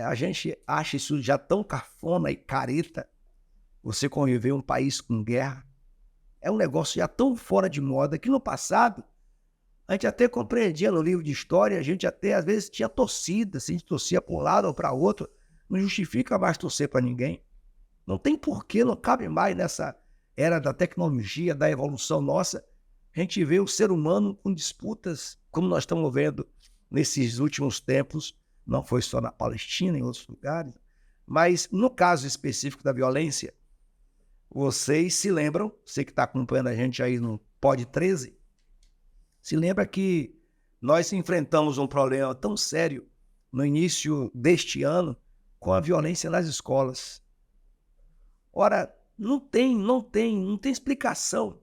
A gente acha isso já tão cafona e careta. Você conviver em um país com guerra. É um negócio já tão fora de moda que no passado a gente até compreendia no livro de história, a gente até às vezes tinha torcida, se a gente torcia para um lado ou para outro, não justifica mais torcer para ninguém. Não tem porquê, não cabe mais nessa era da tecnologia, da evolução nossa, a gente vê o ser humano com disputas, como nós estamos vendo nesses últimos tempos, não foi só na Palestina, em outros lugares, mas no caso específico da violência, vocês se lembram, você que está acompanhando a gente aí no Pod 13, se lembra que nós enfrentamos um problema tão sério no início deste ano com a violência nas escolas. Ora, não tem explicação.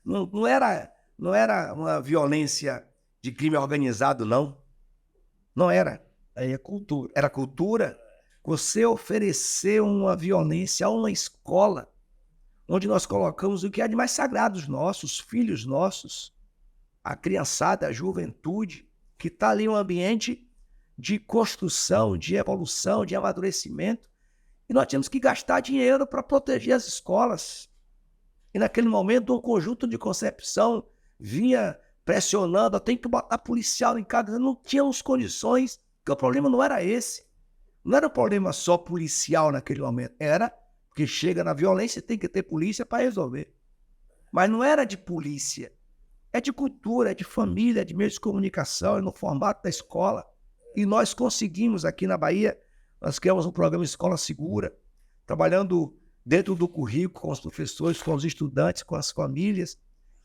Não era uma violência de crime organizado, não. Não era. Aí é cultura. Era cultura. Você oferecer uma violência a uma escola onde nós colocamos o que é de mais sagrado, os nossos filhos nossos, a criançada, a juventude, que está ali em um ambiente de construção, de evolução, de amadurecimento, e nós tínhamos que gastar dinheiro para proteger as escolas. E naquele momento um conjunto de concepção vinha pressionando, tem que botar policial em casa, não tínhamos condições, porque o problema não era esse. Não era um problema só policial naquele momento, era porque chega na violência e tem que ter polícia para resolver. Mas não era de polícia, é de cultura, é de família, é de meios de comunicação, é no formato da escola. E nós conseguimos aqui na Bahia, nós criamos um programa Escola Segura, trabalhando dentro do currículo com os professores, com os estudantes, com as famílias.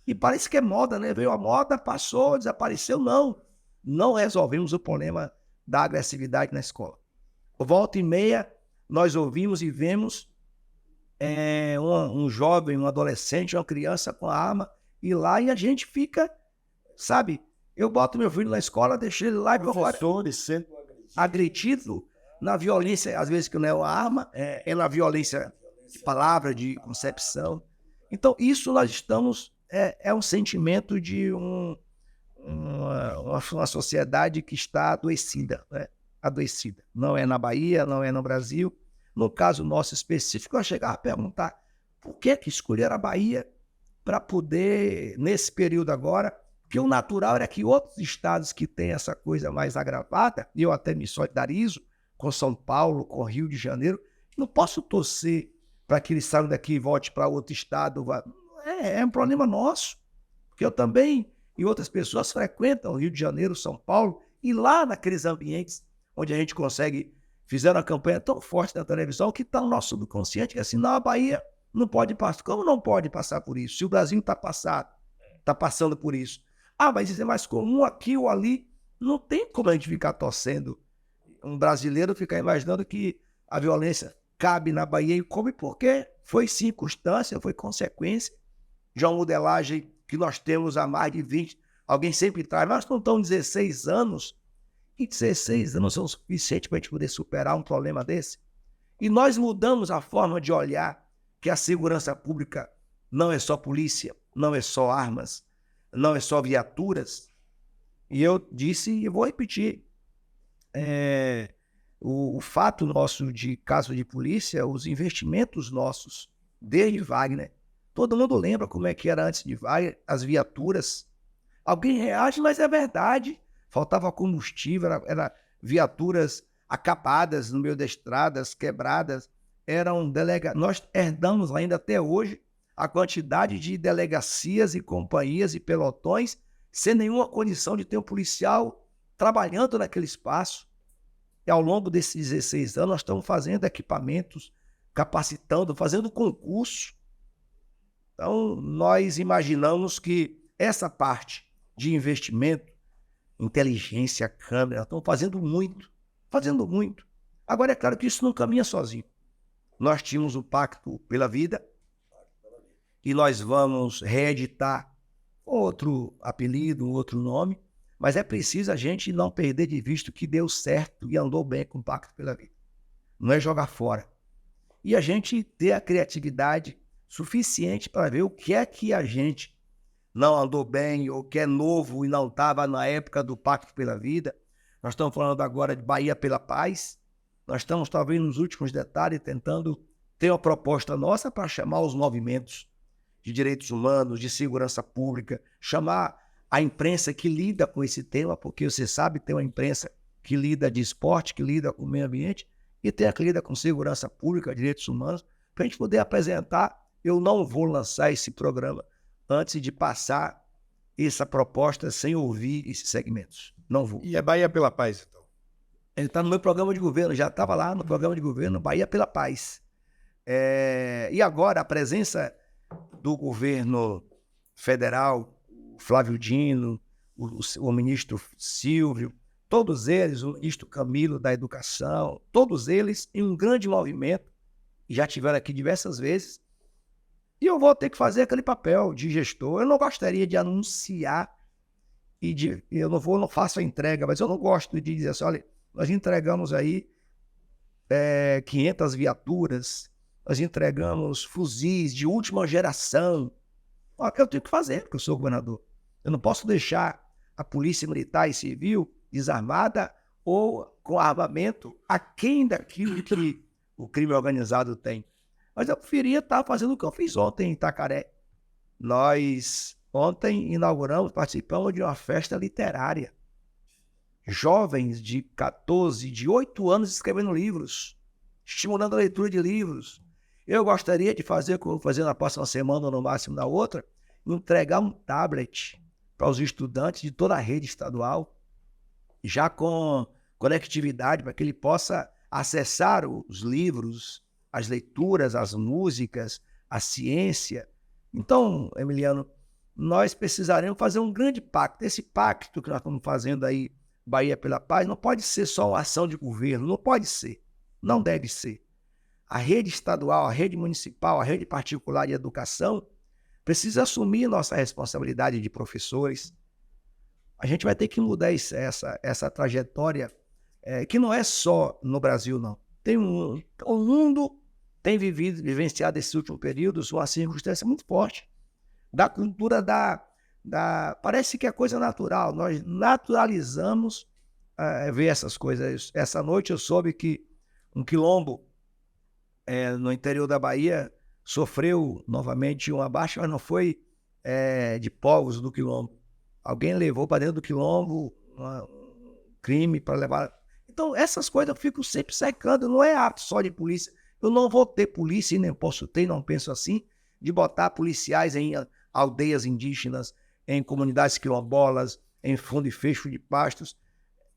E parece que é moda, né? Veio a moda, passou, desapareceu. Não, não resolvemos o problema da agressividade na escola. Volta e meia, nós ouvimos e vemos um jovem, um adolescente, uma criança com a arma, ir lá e a gente fica, sabe? Eu boto meu filho na escola, deixo ele lá e Professores sendo agredido na violência, às vezes que não é uma arma, é na violência de palavra, de concepção. Então, isso nós estamos, é um sentimento de uma sociedade que está adoecida, né? Adoecida. Não é na Bahia, não é no Brasil. No caso nosso específico, eu chegava a perguntar por que escolheram a Bahia para poder, nesse período agora, porque o natural era que outros estados que têm essa coisa mais agravada, e eu até me solidarizo com São Paulo, com Rio de Janeiro, não posso torcer para que eles saiam daqui e volte para outro estado. É um problema nosso, porque eu também e outras pessoas frequentam Rio de Janeiro, São Paulo, e lá naqueles ambientes onde a gente consegue, fizeram uma campanha tão forte na televisão que está no nosso subconsciente, que assim, não, a Bahia não pode passar. Como não pode passar por isso? Se o Brasil está passando por isso. Ah, mas isso é mais comum aqui ou ali. Não tem como a gente ficar torcendo. Um brasileiro ficar imaginando que a violência cabe na Bahia e come porque foi circunstância, foi consequência de uma modelagem que nós temos há mais de 20. Alguém sempre traz, mas não estão 16 anos. E 16 anos são o suficiente para a gente poder superar um problema desse. E nós mudamos a forma de olhar que a segurança pública não é só polícia, não é só armas, não é só viaturas. E eu disse e vou repetir, o fato nosso de caso de polícia, os investimentos nossos, desde Wagner, todo mundo lembra como é que era antes de Wagner, as viaturas. Alguém reage, mas é verdade. Faltava combustível, era viaturas acabadas no meio das estradas, quebradas. Nós herdamos ainda até hoje a quantidade de delegacias e companhias e pelotões sem nenhuma condição de ter um policial trabalhando naquele espaço. E ao longo desses 16 anos, nós estamos fazendo equipamentos, capacitando, fazendo concurso. Então, nós imaginamos que essa parte de investimento, inteligência, câmera, estão fazendo muito. Agora, é claro que isso não caminha sozinho. Nós tínhamos o Pacto pela Vida e nós vamos reeditar outro apelido, outro nome, mas é preciso a gente não perder de vista que deu certo e andou bem com o Pacto pela Vida. Não é jogar fora. E a gente ter a criatividade suficiente para ver o que é que a gente não andou bem, ou que é novo e não estava na época do Pacto pela Vida. Nós estamos falando agora de Bahia pela Paz. Nós estamos, talvez, nos últimos detalhes, tentando ter uma proposta nossa para chamar os movimentos de direitos humanos, de segurança pública, chamar a imprensa que lida com esse tema, porque você sabe, tem uma imprensa que lida de esporte, que lida com o meio ambiente, e tem a que lida com segurança pública, direitos humanos, para a gente poder apresentar. Eu não vou lançar esse programa antes de passar essa proposta sem ouvir esses segmentos. Não vou. E é Bahia pela Paz, então? Ele está no meu programa de governo, já estava lá no programa de governo Bahia pela Paz. E agora a presença do governo federal, Flávio Dino, o ministro Silvio, todos eles, o ministro Camilo da Educação, todos eles em um grande movimento, já estiveram aqui diversas vezes, e eu vou ter que fazer aquele papel de gestor. Eu não gostaria de anunciar, não faço a entrega, mas eu não gosto de dizer assim, olha, nós entregamos aí 500 viaturas, nós entregamos fuzis de última geração. Eu tenho que fazer, porque eu sou governador. Eu não posso deixar a polícia militar e civil desarmada ou com armamento aquém daquilo que o crime organizado tem. Mas eu preferia estar fazendo o que eu fiz ontem em Itacaré, Nós ontem participamos de uma festa literária. Jovens de 14, de 8 anos escrevendo livros, estimulando a leitura de livros. Eu gostaria de fazer, como vou fazer na próxima semana, ou no máximo na outra, entregar um tablet para os estudantes de toda a rede estadual, já com conectividade, para que ele possa acessar os livros, as leituras, as músicas, a ciência. Então, Emiliano, nós precisaremos fazer um grande pacto. Esse pacto que nós estamos fazendo aí, Bahia pela Paz, não pode ser só uma ação de governo, não pode ser, não deve ser. A rede estadual, a rede municipal, a rede particular de educação precisa assumir nossa responsabilidade de professores. A gente vai ter que mudar essa trajetória, que não é só no Brasil, não. O mundo tem vivenciado esse último período uma circunstância muito forte da cultura parece que é coisa natural. Nós naturalizamos ver essas coisas. Essa noite eu soube que um quilombo no interior da Bahia sofreu novamente uma baixa, mas não foi de povos do quilombo. Alguém levou para dentro do quilombo um crime para levar. Então, essas coisas eu fico sempre secando. Não é ato só de polícia. Eu não vou ter polícia e nem posso ter, não penso assim, de botar policiais em aldeias indígenas, em comunidades quilombolas, em fundo e fecho de pastos.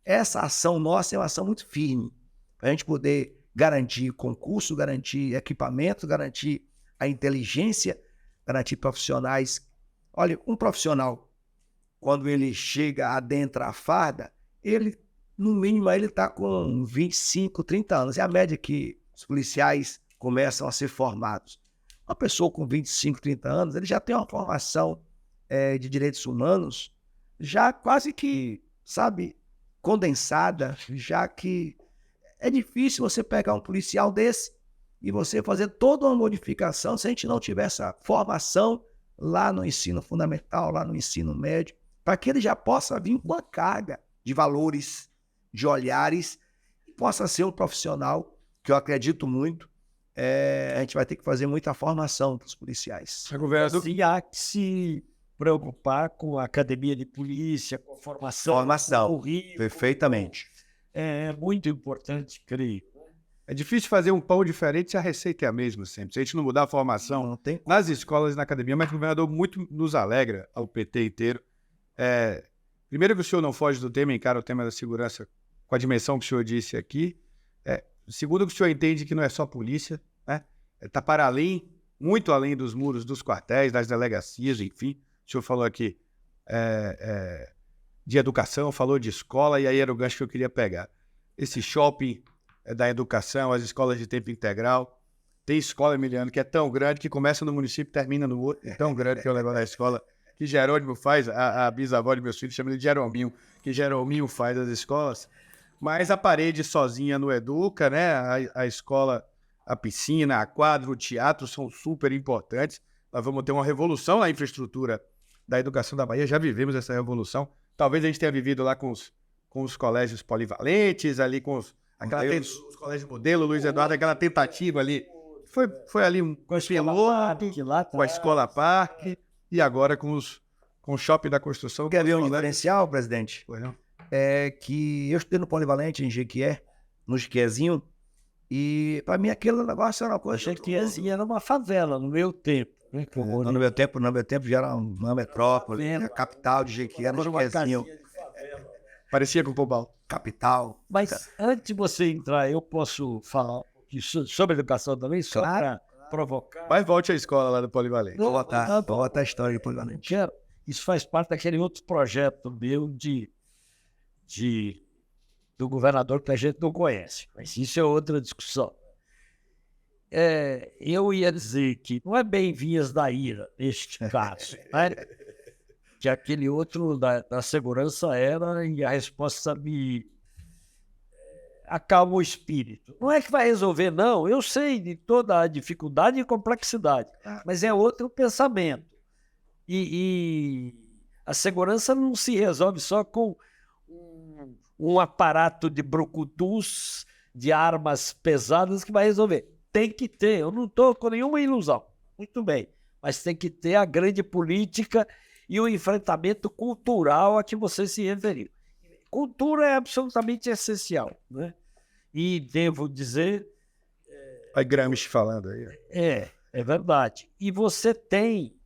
Essa ação nossa é uma ação muito firme, para a gente poder garantir concurso, garantir equipamento, garantir a inteligência, garantir profissionais. Olha, um profissional, quando ele chega, adentra a farda, ele, no mínimo, ele está com 25, 30 anos. É a média que os policiais começam a ser formados. Uma pessoa com 25, 30 anos, ele já tem uma formação de direitos humanos já quase que, sabe, condensada, já que é difícil você pegar um policial desse e você fazer toda uma modificação se a gente não tiver essa formação lá no ensino fundamental, lá no ensino médio, para que ele já possa vir com uma carga de valores, de olhares, e possa ser um profissional, que eu acredito muito. A gente vai ter que fazer muita formação para os policiais. Sim, há que se preocupar com a academia de polícia, com a formação. Currículo. Perfeitamente. É muito importante, creio. É difícil fazer um pão diferente se a receita é a mesma sempre. Se a gente não mudar a formação nas escolas e na academia, mas o governador muito nos alegra, ao PT inteiro. Primeiro que o senhor não foge do tema, encara o tema da segurança com a dimensão que o senhor disse aqui. Segundo que o senhor entende que não é só polícia, né? Está para além, muito além dos muros dos quartéis, das delegacias, enfim. O senhor falou aqui de educação, falou de escola, e aí era o gancho que eu queria pegar. Esse shopping da educação, as escolas de tempo integral. Tem escola, Emiliano, que é tão grande que começa no município e termina no outro. É tão grande que eu levo na escola que Jerônimo faz, a bisavó de meus filhos chama ele de Jerominho, que Jerominho faz as escolas. Mas a parede sozinha não educa, né? A escola, a piscina, a quadra, o teatro são super importantes. Nós vamos ter uma revolução na infraestrutura da educação da Bahia. Já vivemos essa revolução. Talvez a gente tenha vivido lá com os colégios polivalentes, ali com os colégios modelo, Luiz Eduardo, aquela tentativa ali. Foi ali com a Escola Parque e agora com o Shopping da Construção. Quer ver um diferencial, presidente? Foi, não? É que eu estudei no Polivalente, em Jequié, no Jequiézinho, e para mim aquele negócio era uma coisa... Jequiézinho era uma favela no meu tempo. Né? No meu tempo já era uma metrópole, a capital de Jequié, era no Jequiézinho. Parecia com o Pombal. Capital. Mas antes de você entrar, eu posso falar sobre educação também, só para provocar. Mas volte à escola lá do Polivalente. Vou botar a história do Polivalente. Isso faz parte daquele outro projeto meu do governador que a gente não conhece. Mas isso é outra discussão. Eu ia dizer que não é bem vias da ira neste caso, né? Que aquele outro da segurança era, e a resposta me acalma o espírito. Não é que vai resolver, não. Eu sei de toda a dificuldade e complexidade, mas é outro pensamento. E a segurança não se resolve só com um aparato de brucutus, de armas pesadas que vai resolver. Tem que ter. Eu não estou com nenhuma ilusão. Muito bem. mas tem que ter a grande política e o enfrentamento cultural a que você se referiu. Cultura é absolutamente essencial, né? E devo dizer... Olha Gramsci falando aí. É verdade. E você tem,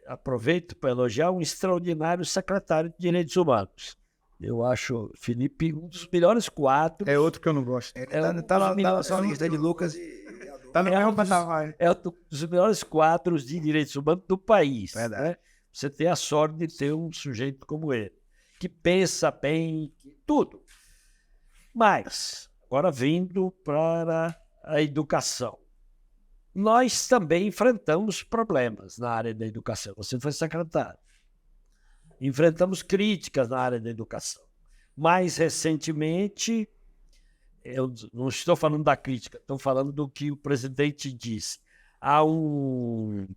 aproveito para elogiar, um extraordinário secretário de Direitos Humanos. Eu acho, Felipe, um dos melhores quadros. É outro que eu não gosto. Ele tá na sua lista de Lucas Tá no meu patamar. É um dos melhores quadros de direitos humanos do país. Verdade. Né? Você tem a sorte de ter um sujeito como ele, que pensa bem, tudo. Mas, agora vindo para a educação. Nós também enfrentamos problemas na área da educação. Você foi secretário. Enfrentamos críticas na área da educação. Mais recentemente, eu não estou falando da crítica, estou falando do que o presidente disse. Há uma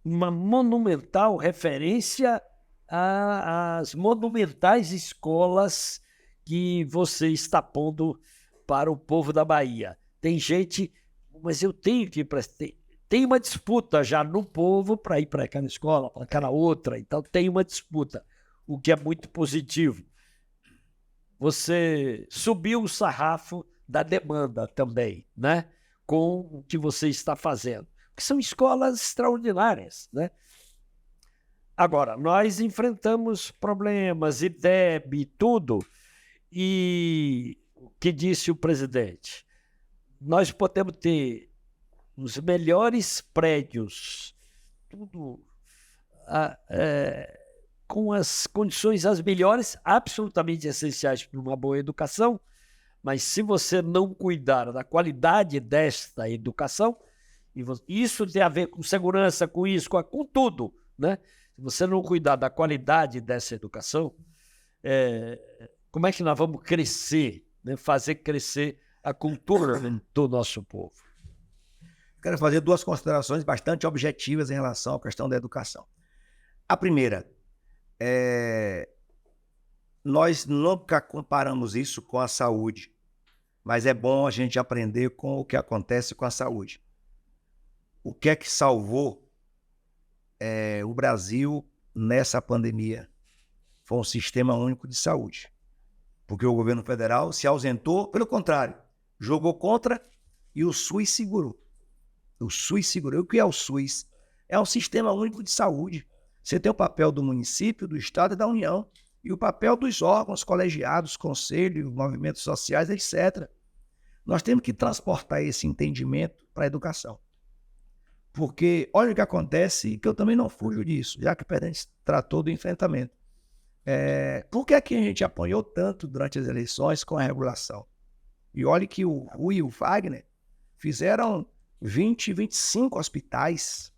monumental referência às monumentais escolas que você está pondo para o povo da Bahia. Tem gente, mas eu tenho que prestar. Tem uma disputa já no povo para ir para aquela escola, para aquela outra, então tem uma disputa, o que é muito positivo. Você subiu o sarrafo da demanda também, né? Com o que você está fazendo, que são escolas extraordinárias, né? Agora, nós enfrentamos problemas, IDEB, tudo, e o que disse o presidente? Nós podemos ter os melhores prédios, tudo com as condições as melhores, absolutamente essenciais para uma boa educação, mas se você não cuidar da qualidade desta educação, isso tem a ver com segurança, com isso, com tudo, né? Se você não cuidar da qualidade dessa educação, como é que nós vamos crescer, né? Fazer crescer a cultura do nosso povo? Quero fazer duas considerações bastante objetivas em relação à questão da educação. A primeira, nós nunca comparamos isso com a saúde, mas é bom a gente aprender com o que acontece com a saúde. O que é que salvou o Brasil nessa pandemia? Foi um sistema único de saúde, porque o governo federal se ausentou, pelo contrário, jogou contra e o SUS segurou. O SUS segurou. O que é o SUS? É um sistema único de saúde. Você tem o papel do município, do estado e da União, e o papel dos órgãos colegiados, conselhos, movimentos sociais, etc. Nós temos que transportar esse entendimento para a educação. Porque olha o que acontece, que eu também não fujo disso, já que o presidente tratou do enfrentamento. Por que é que a gente apanhou tanto durante as eleições com a regulação? E olha que o Rui e o Wagner fizeram 20, 25 hospitais,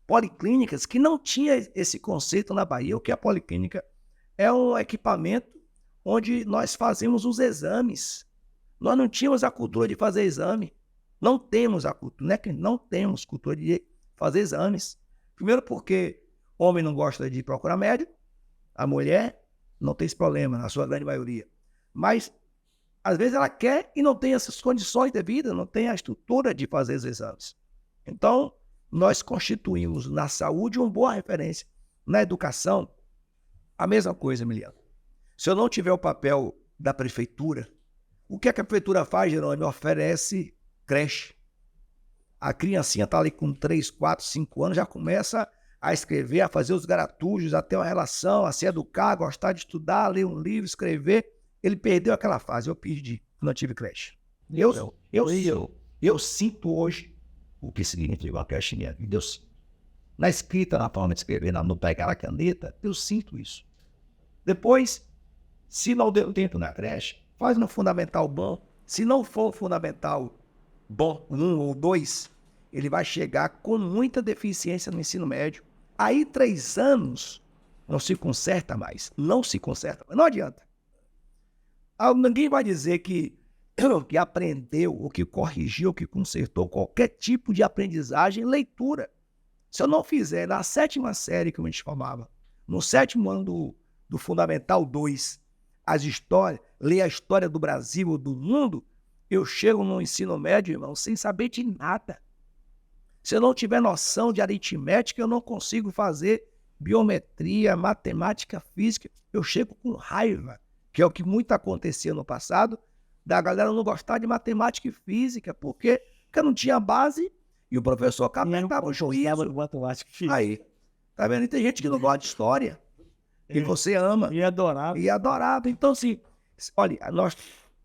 policlínicas, que não tinha esse conceito na Bahia. O que é a policlínica? É um equipamento onde nós fazemos os exames. Nós não tínhamos a cultura de fazer exame. Não temos a cultura, não é que não temos cultura de fazer exames. Primeiro porque o homem não gosta de procurar médico, a mulher não tem esse problema, na sua grande maioria. Mas, às vezes, ela quer e não tem essas condições devidas, não tem a estrutura de fazer os exames. Então, nós constituímos na saúde uma boa referência. Na educação, a mesma coisa, Emiliano. Se eu não tiver o papel da prefeitura, o que a prefeitura faz, Jerônimo? Oferece creche. A criancinha está ali com 3, 4, 5 anos, já começa a escrever, a fazer os garatujos, a ter uma relação, a se educar, a gostar de estudar, a ler um livro, escrever. Ele perdeu aquela fase, eu perdi, não tive creche. Eu sinto hoje o que significa uma creche minha vida. Eu sinto. Na escrita, na forma de escrever, no pegar a caneta, eu sinto isso. Depois, se não deu tempo na creche, faz no fundamental bom. Se não for fundamental bom, 1 ou 2, ele vai chegar com muita deficiência no ensino médio. Aí 3 anos não se conserta mais. Não se conserta mais. Não adianta. Ninguém vai dizer que aprendeu, ou que corrigiu, ou que consertou qualquer tipo de aprendizagem, leitura. Se eu não fizer na 7ª série que a gente formava, no 7º ano do Fundamental 2, ler a história do Brasil ou do mundo, eu chego no ensino médio, irmão, sem saber de nada. Se eu não tiver noção de aritmética, eu não consigo fazer biometria, matemática, física. Eu chego com raiva, que é o que muito acontecia no passado, da galera não gostar de matemática e física, porque não tinha base e o professor capetava o juízo. Aí, tá vendo? E tem gente que não gosta de história, que você ama. E adorava. E adorava. Então, assim, olha,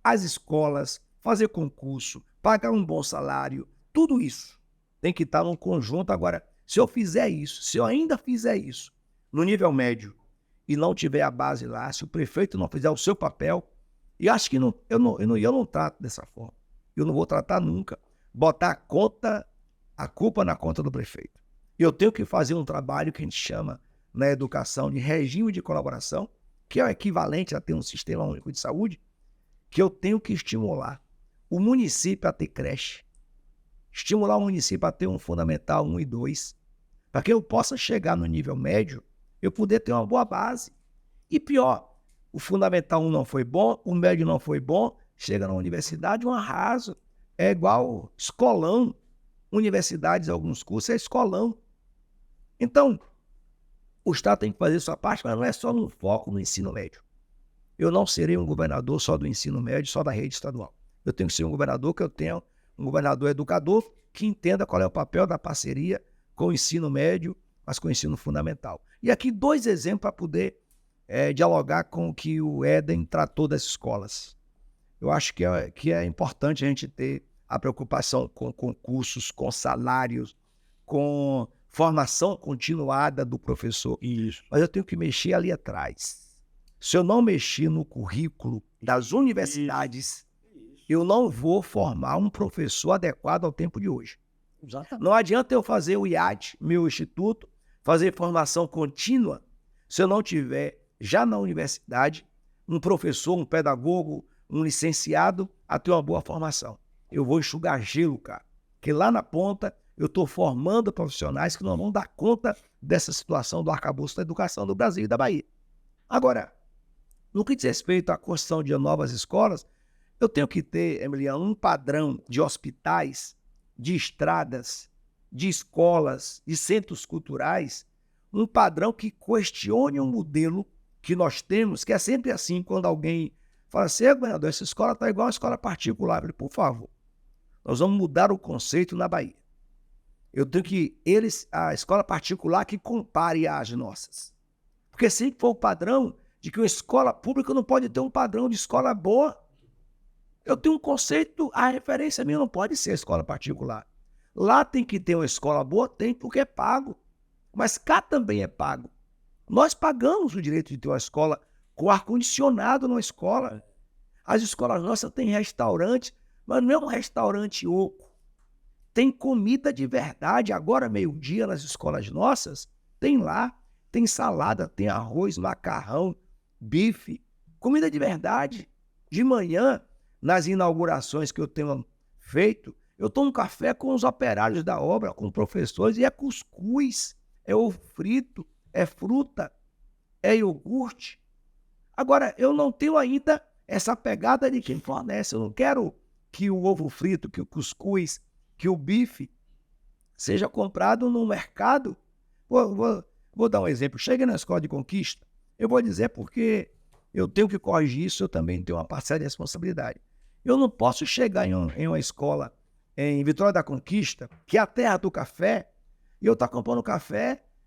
as escolas, fazer concurso, pagar um bom salário, tudo isso tem que estar num conjunto. Agora, se eu fizer isso, se eu ainda fizer isso no nível médio e não tiver a base lá, se o prefeito não fizer o seu papel, e acho que eu não trato dessa forma. Eu não vou tratar nunca. Botar a culpa na conta do prefeito. Eu tenho que fazer um trabalho que a gente chama na educação de regime de colaboração, que é o equivalente a ter um sistema único de saúde, que eu tenho que estimular o município a ter creche, estimular o município a ter um fundamental 1 e 2, para que eu possa chegar no nível médio, eu poder ter uma boa base. E pior, o fundamental 1 não foi bom, o médio não foi bom, chega na universidade um arraso. É igual escolão. Universidades, alguns cursos, é escolão. Então, o Estado tem que fazer sua parte, mas não é só no foco no ensino médio. Eu não serei um governador só do ensino médio, só da rede estadual. Eu tenho que ser um governador um governador educador que entenda qual é o papel da parceria com o ensino médio, mas com o ensino fundamental. E aqui 2 exemplos para poder dialogar com o que o Éden tratou das escolas. Eu acho que é importante a gente ter a preocupação com concursos, com salários, com formação continuada do professor. Isso. Mas eu tenho que mexer ali atrás. Se eu não mexer no currículo das universidades, eu não vou formar um professor adequado ao tempo de hoje. Exatamente. Não adianta eu fazer o IAD, meu instituto, fazer formação contínua, se eu não tiver, já na universidade, um professor, um pedagogo, um licenciado a ter uma boa formação. Eu vou enxugar gelo, cara. Porque lá na ponta eu estou formando profissionais que não vão dar conta dessa situação do arcabouço da educação do Brasil e da Bahia. Agora, no que diz respeito à construção de novas escolas, eu tenho que ter, Emiliano, um padrão de hospitais, de estradas, de escolas, de centros culturais, um padrão que questione um modelo que nós temos, que é sempre assim, quando alguém fala assim, governador, essa escola está igual a escola particular. Eu falei, por favor, nós vamos mudar o conceito na Bahia. Eu tenho que a escola particular que compare às nossas. Porque sempre foi o padrão de que uma escola pública não pode ter um padrão de escola boa. Eu tenho um conceito, a referência minha não pode ser a escola particular. Lá tem que ter uma escola boa, tem porque é pago. Mas cá também é pago. Nós pagamos o direito de ter uma escola com ar-condicionado numa escola. As escolas nossas têm restaurante, mas não é um restaurante oco. Tem comida de verdade. Agora, meio-dia, nas escolas nossas, tem lá, tem salada, tem arroz, macarrão, bife, comida de verdade. De manhã, nas inaugurações que eu tenho feito, eu tomo café com os operários da obra, com professores, e é cuscuz, é ovo frito, é fruta, é iogurte. Agora, eu não tenho ainda essa pegada de quem fornece. Eu não quero que o ovo frito, que o cuscuz, que o bife seja comprado no mercado. Vou dar um exemplo. Chega na escola de Conquista, eu vou dizer porque eu tenho que corrigir isso, eu também tenho uma parcela de responsabilidade. Eu não posso chegar em uma escola em Vitória da Conquista, que é a terra do café, e eu estar comprando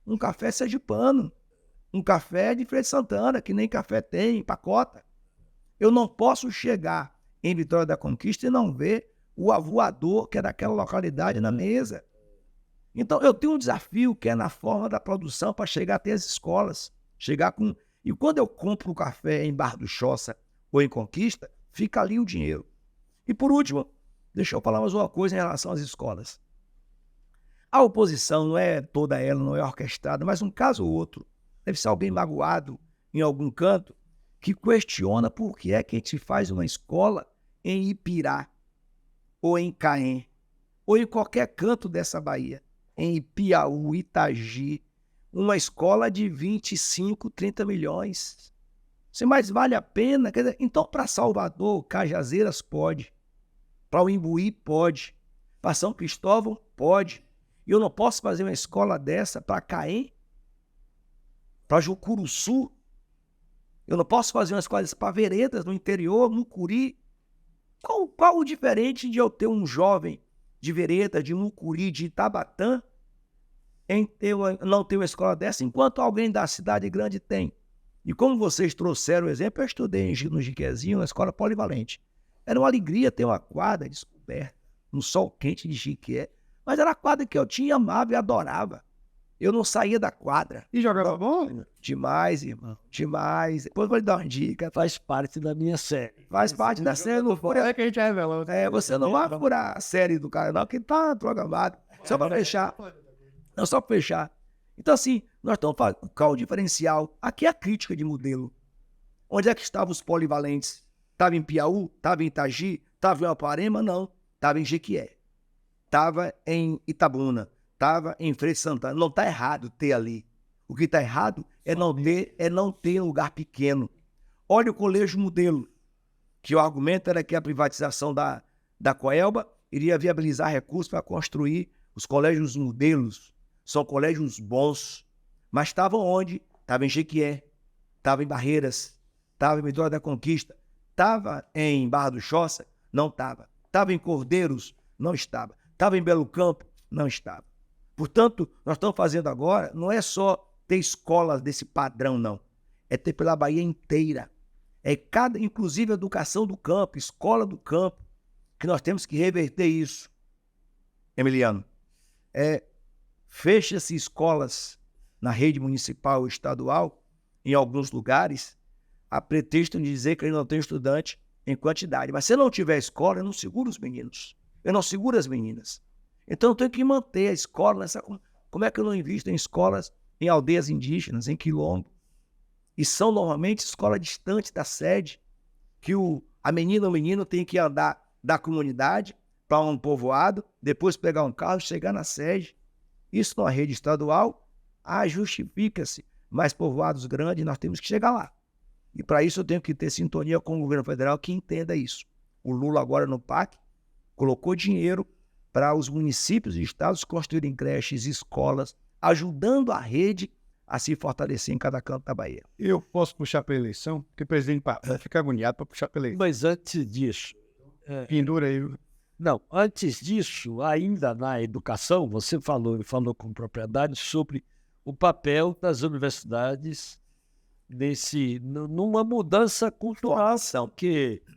um café sergipano, um café de Feira de Santana, que nem café tem, empacota. Eu não posso chegar em Vitória da Conquista e não ver o avoador, que é daquela localidade, na mesa. Então, eu tenho um desafio que é na forma da produção para chegar até as escolas. E quando eu compro o café em Barra do Choça ou em Conquista, fica ali o dinheiro. E por último, deixa eu falar mais uma coisa em relação às escolas. A oposição não é toda ela, não é orquestrada, mas um caso ou outro, deve ser alguém magoado em algum canto, que questiona por que é que a gente faz uma escola em Ipirá, ou em Caém, ou em qualquer canto dessa Bahia, em Piauí, Itagi, uma escola de 25, 30 milhões. Mas vale a pena? Quer dizer, então, para Salvador, Cajazeiras pode, para o Imbuí pode, para São Cristóvão pode. E eu não posso fazer uma escola dessa para Caém, para Jucuruçu. Eu não posso fazer uma escola dessa para Veredas, no interior, no Curi. Qual o diferente de eu ter um jovem de Vereda, de Mucuri, de Itabatã, em não ter uma escola dessa, enquanto alguém da cidade grande tem? E como vocês trouxeram o exemplo, eu estudei no Jiquezinho, na escola polivalente. Era uma alegria ter uma quadra descoberta, no sol quente de Jiqué, mas era a quadra que eu tinha, amava e adorava. Eu não saía da quadra. E jogava bola? Demais, irmão, demais. Depois eu vou lhe dar uma dica. Faz parte da minha série. Faz parte da série. Não fura, Que a gente revelou. você não vai furar a série do cara, não, que tá programado. Só para fechar. Não, só para fechar. Então, assim, nós estamos falando qual o diferencial. Aqui é a crítica de modelo. Onde é que estavam os polivalentes? Estava em Piauí? Estava em Itagi? Estava em Aparema? Não. Estava em Jequié. Estava em Itabuna. Estava em Feira de Santana. Não está errado ter ali. O que está errado é não ter um lugar pequeno. Olha o colégio modelo, que o argumento era que a privatização da Coelba iria viabilizar recursos para construir os colégios modelos. São colégios bons, mas estavam onde? Estava em Jequié, estava em Barreiras, estava em Vitória da Conquista, estava em Barra do Choça? Não estava. Estava em Cordeiros? Não estava. Estava em Belo Campo? Não estava. Portanto, nós estamos fazendo agora, não é só ter escolas desse padrão, não. É ter pela Bahia inteira. Inclusive, educação do campo, escola do campo, que nós temos que reverter isso. Emiliano, fecha-se escolas na rede municipal ou estadual, em alguns lugares, a pretexto de dizer que ele não tem estudante em quantidade. Mas se eu não tiver escola, eu não seguro os meninos. Eu não seguro as meninas. Então eu tenho que manter a escola nessa... Como é que eu não invisto em escolas em aldeias indígenas, em quilombo? E são normalmente escolas distantes da sede, que a menina ou o menino tem que andar da comunidade para um povoado, depois pegar um carro e chegar na sede. Isso numa rede estadual, justifica-se. Mais povoados grandes, nós temos que chegar lá. E para isso eu tenho que ter sintonia com o governo federal que entenda isso. O Lula agora no PAC colocou dinheiro para os municípios e estados construírem creches e escolas, ajudando a rede a se fortalecer em cada canto da Bahia. Eu posso puxar para a eleição? Porque o presidente fica agoniado para puxar para a eleição. Mas antes disso... Pendura aí. Não, antes disso, ainda na educação, você falou com propriedade sobre o papel das universidades numa mudança cultural,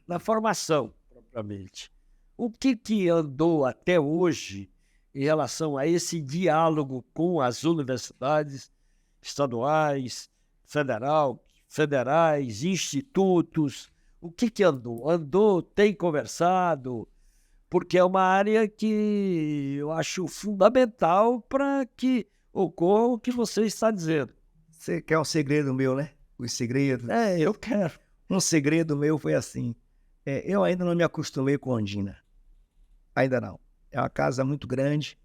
na formação, propriamente. O que andou até hoje em relação a esse diálogo com as universidades estaduais, federais, institutos? O que andou? Tem conversado? Porque é uma área que eu acho fundamental para que ocorra o que você está dizendo. Você quer um segredo meu, né? Os segredos. Eu quero. Um segredo meu foi assim. Eu ainda não me acostumei com Ondina. Ainda não. É uma casa muito grande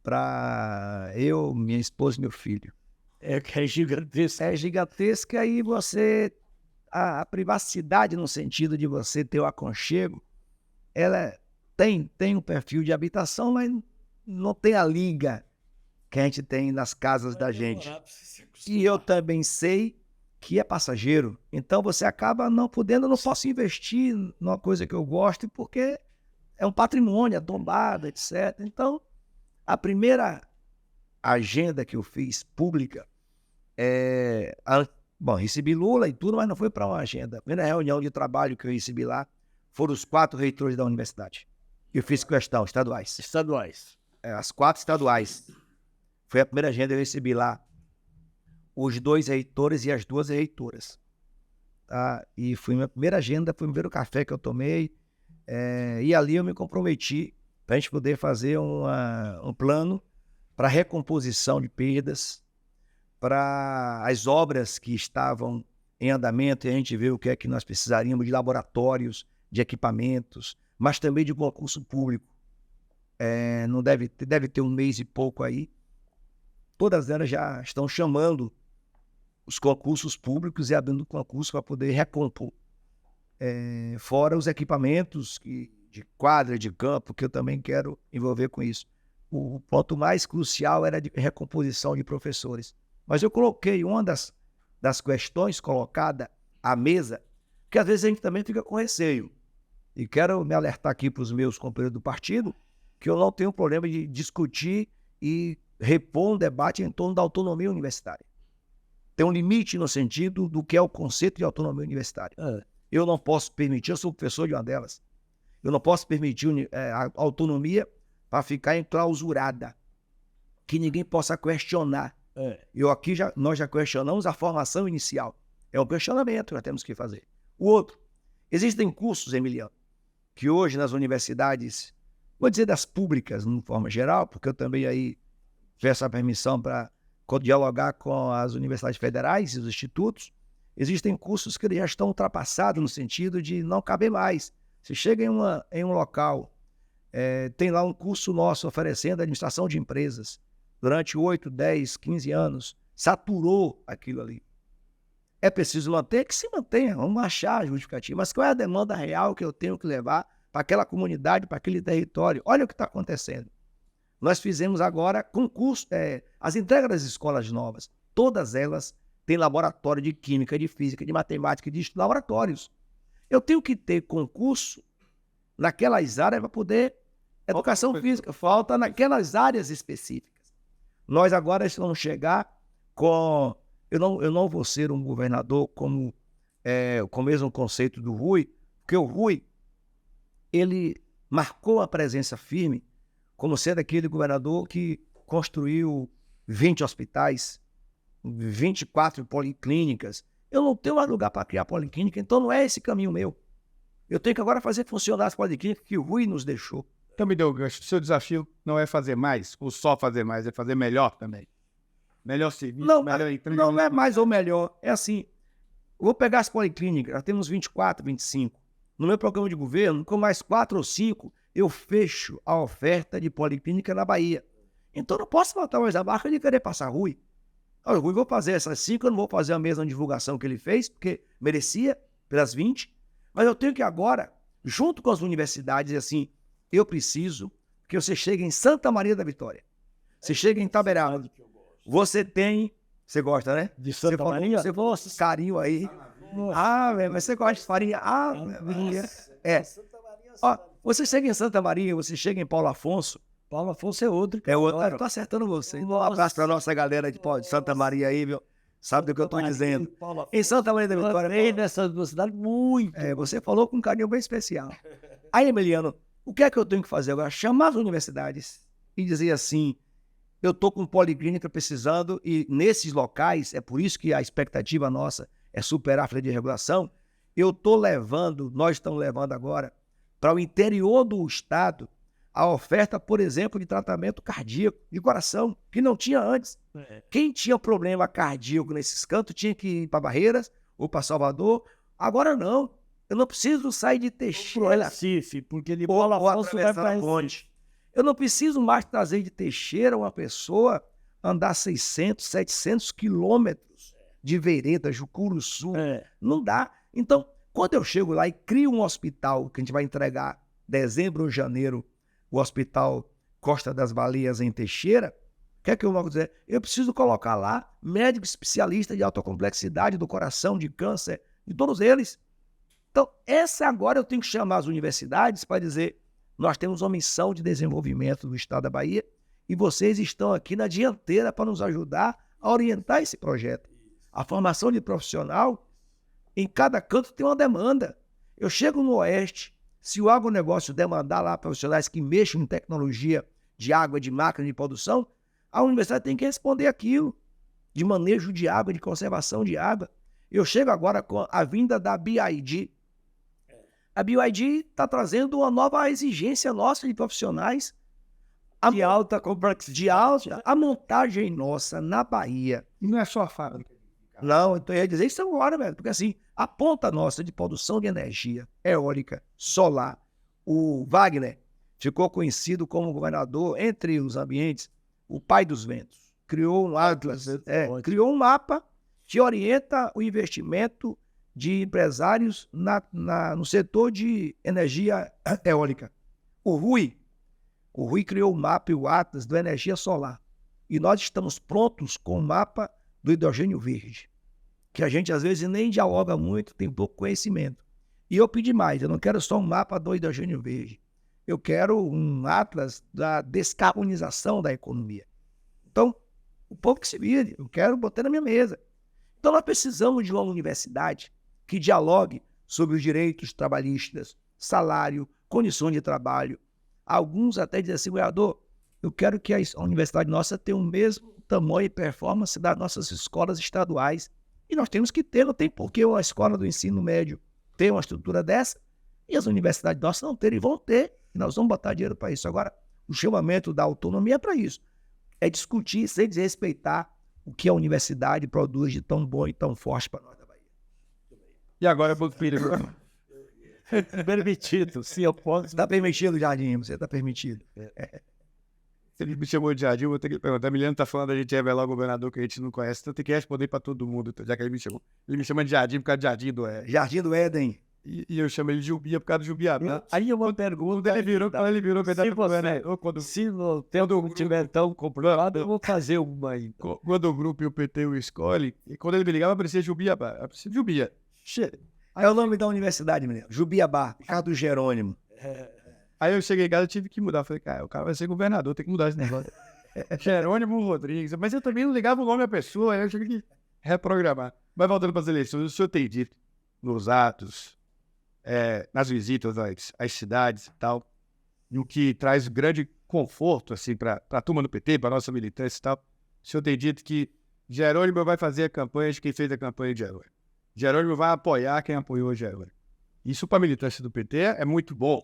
para eu, minha esposa e meu filho. É gigantesca. É gigantesca e você... A privacidade no sentido de você ter o aconchego, ela tem um perfil de habitação, mas não tem a liga que a gente tem nas casas da gente. E eu também sei que é passageiro. Então você acaba não posso investir numa coisa que eu gosto, porque é um patrimônio, é tombado, etc. Então, a primeira agenda que eu fiz pública recebi Lula e tudo, mas não foi para uma agenda. A primeira reunião de trabalho que eu recebi lá foram os 4 reitores da universidade. Eu fiz questão, estaduais. As 4 estaduais. Foi a primeira agenda que eu recebi lá. Os 2 reitores e as 2 reitoras. Tá? E foi minha primeira agenda, foi o primeiro café que eu tomei. E ali eu me comprometi para a gente poder fazer um plano para recomposição de perdas, para as obras que estavam em andamento, e a gente vê o que é que nós precisaríamos de laboratórios, de equipamentos, mas também de concurso público. Não deve ter um mês e pouco aí. Todas elas já estão chamando os concursos públicos e abrindo concurso para poder recompor. Fora os equipamentos de quadra, de campo, que eu também quero envolver com isso. o ponto mais crucial era de recomposição de professores. Mas eu coloquei uma das questões colocada à mesa, que às vezes a gente também fica com receio. E quero me alertar aqui para os meus companheiros do partido, que eu não tenho problema de discutir e repor um debate em torno da autonomia universitária. Tem um limite no sentido do que é o conceito de autonomia universitária. Eu não posso permitir, eu sou professor de uma delas, eu não posso permitir a autonomia para ficar enclausurada, que ninguém possa questionar. Nós já questionamos a formação inicial. É um questionamento que nós temos que fazer. O outro, existem cursos, Emiliano, que hoje nas universidades, vou dizer das públicas, de forma geral, porque eu também aí peço a permissão para dialogar com as universidades federais e os institutos, existem cursos que já estão ultrapassados no sentido de não caber mais. Você chega em um local, tem lá um curso nosso oferecendo administração de empresas, durante 8, 10, 15 anos, saturou aquilo ali. É preciso manter, que se mantenha, vamos achar a justificativa, mas qual é a demanda real que eu tenho que levar para aquela comunidade, para aquele território? Olha o que está acontecendo. Nós fizemos agora concurso, as entregas das escolas novas, todas elas têm laboratório de química, de física, de matemática, de laboratórios. Eu tenho que ter concurso naquelas áreas para poder... Educação física, falta naquelas áreas específicas. Nós agora vamos chegar com... Eu não vou ser um governador com o mesmo conceito do Rui, porque o Rui, ele marcou a presença firme como sendo aquele governador que construiu 20 hospitais, 24 policlínicas. Eu não tenho mais lugar para criar policlínica, então não é esse caminho meu. Eu tenho que agora fazer funcionar as policlínicas que o Rui nos deixou. Então me deu o gancho. O seu desafio não é fazer mais, ou só fazer mais, é fazer melhor também. Melhor serviço, melhor entrega. Não é mais ou melhor. É assim, eu vou pegar as policlínicas, nós temos 24, 25. No meu programa de governo, com mais 4 ou 5, eu fecho a oferta de policlínica na Bahia. Então não posso faltar mais a marca de querer passar Rui. O Rui, vou fazer essas 5, eu não vou fazer a mesma divulgação que ele fez, porque merecia, pelas 20. Mas eu tenho que agora, junto com as universidades, assim, eu preciso que você chegue em Santa Maria da Vitória. Você chega em Itaberaba. Você tem... Você gosta, né? De Santa Maria? Você falou carinho aí. Velho, mas você gosta de farinha? Ó, você chega em Santa Maria, você chega em Paulo Afonso. Paulo Afonso é outro. É outro. Eu tô acertando você. Um abraço pra nossa galera de Santa Maria aí, viu? Sabe do que eu tô dizendo. Em Santa Maria da Vitória. Eu nessa cidade muito. Você falou com um carinho bem especial. Aí, Emiliano, o que é que eu tenho que fazer agora? Chamar as universidades e dizer assim... Eu estou com policlínica precisando e nesses locais, é por isso que a expectativa nossa é superar a folha de regulação, nós estamos levando agora para o interior do estado a oferta, por exemplo, de tratamento cardíaco, de coração, que não tinha antes. Quem tinha problema cardíaco nesses cantos tinha que ir para Barreiras ou para Salvador. Agora não. Eu não preciso sair de Teixeira. Porque ele Paulo Afonso vai para Ponte. Eu não preciso mais trazer de Teixeira uma pessoa andar 600, 700 quilômetros de vereda, Jucuruçu. Não dá. Então, quando eu chego lá e crio um hospital, que a gente vai entregar dezembro ou janeiro, o Hospital Costa das Baleias em Teixeira, o que é que eu vou dizer? Eu preciso colocar lá médico especialista de alta complexidade do coração, de câncer, de todos eles. Então, agora eu tenho que chamar as universidades para dizer... Nós temos uma missão de desenvolvimento do estado da Bahia e vocês estão aqui na dianteira para nos ajudar a orientar esse projeto. A formação de profissional, em cada canto tem uma demanda. Eu chego no Oeste, se o agronegócio demandar lá profissionais que mexam em tecnologia de água, de máquina de produção, a universidade tem que responder aquilo, de manejo de água, de conservação de água. Eu chego agora com a vinda da BID. A BID está trazendo uma nova exigência nossa de profissionais de alta complexidade. A montagem nossa na Bahia. Não é só a fábrica. Não, então eu ia dizer isso agora, velho. Porque assim, a ponta nossa de produção de energia eólica, solar, o Wagner ficou conhecido como governador, entre os ambientes, o pai dos ventos. Criou um atlas, criou um mapa que orienta o investimento de empresários no setor de energia eólica. O Rui O Rui criou o mapa e o Atlas da energia solar. E nós estamos prontos com o mapa do hidrogênio verde, que a gente às vezes nem dialoga muito, tem pouco conhecimento. E eu pedi mais, eu não quero só um mapa do hidrogênio verde. Eu quero um atlas da descarbonização da economia. Então, o povo que se vire, eu quero botar na minha mesa. Então, nós precisamos de uma universidade que dialogue sobre os direitos trabalhistas, salário, condições de trabalho. Alguns até dizem assim, governador, eu quero que a universidade nossa tenha o mesmo tamanho e performance das nossas escolas estaduais. E nós temos que ter, não tem por que uma escola do ensino médio ter uma estrutura dessa e as universidades nossas não terem, vão ter. E nós vamos botar dinheiro para isso. Agora, o chamamento da autonomia é para isso. É discutir sem desrespeitar o que a universidade produz de tão bom e tão forte para nós da Bahia. E agora, meu filho, Permitido, se eu posso. Está permitido, Jardim, você está permitido. se ele me chamou de Jardim, eu vou ter que perguntar. A Milena tá falando a gente revelar o governador que a gente não conhece, então tem que responder para todo mundo, já que ele me chamou. Ele me chama de Jardim por causa de Jardim do Éden. Jardim do Éden. E eu chamo ele de Jubia por causa do Jubiabá. Aí uma pergunta. Quando ele virou candidato Se a você, governador, se o tempo não estiver tão complicado, eu vou fazer uma ainda. quando o grupo e o PT o escolhe, e quando ele me ligava, aparecia Jubiabá. Aparecia Jubia. Aí é o nome da universidade, menino. Jubiabá, Ricardo do Jerônimo. Aí eu cheguei em casa e tive que mudar. Falei, cara, o cara vai ser governador, tem que mudar esse negócio. Jerônimo Rodrigues. Mas eu também não ligava o nome da pessoa, aí eu tive que reprogramar. Mas voltando para as eleições, o senhor tem dito nos atos, nas visitas às cidades e tal, e o que traz grande conforto assim, para a turma do PT, para a nossa militância e tal, o senhor tem dito que Jerônimo vai fazer a campanha de quem fez a campanha de Jerônimo. Jerônimo vai apoiar quem apoiou Jerônimo. Isso para a militância do PT é muito bom,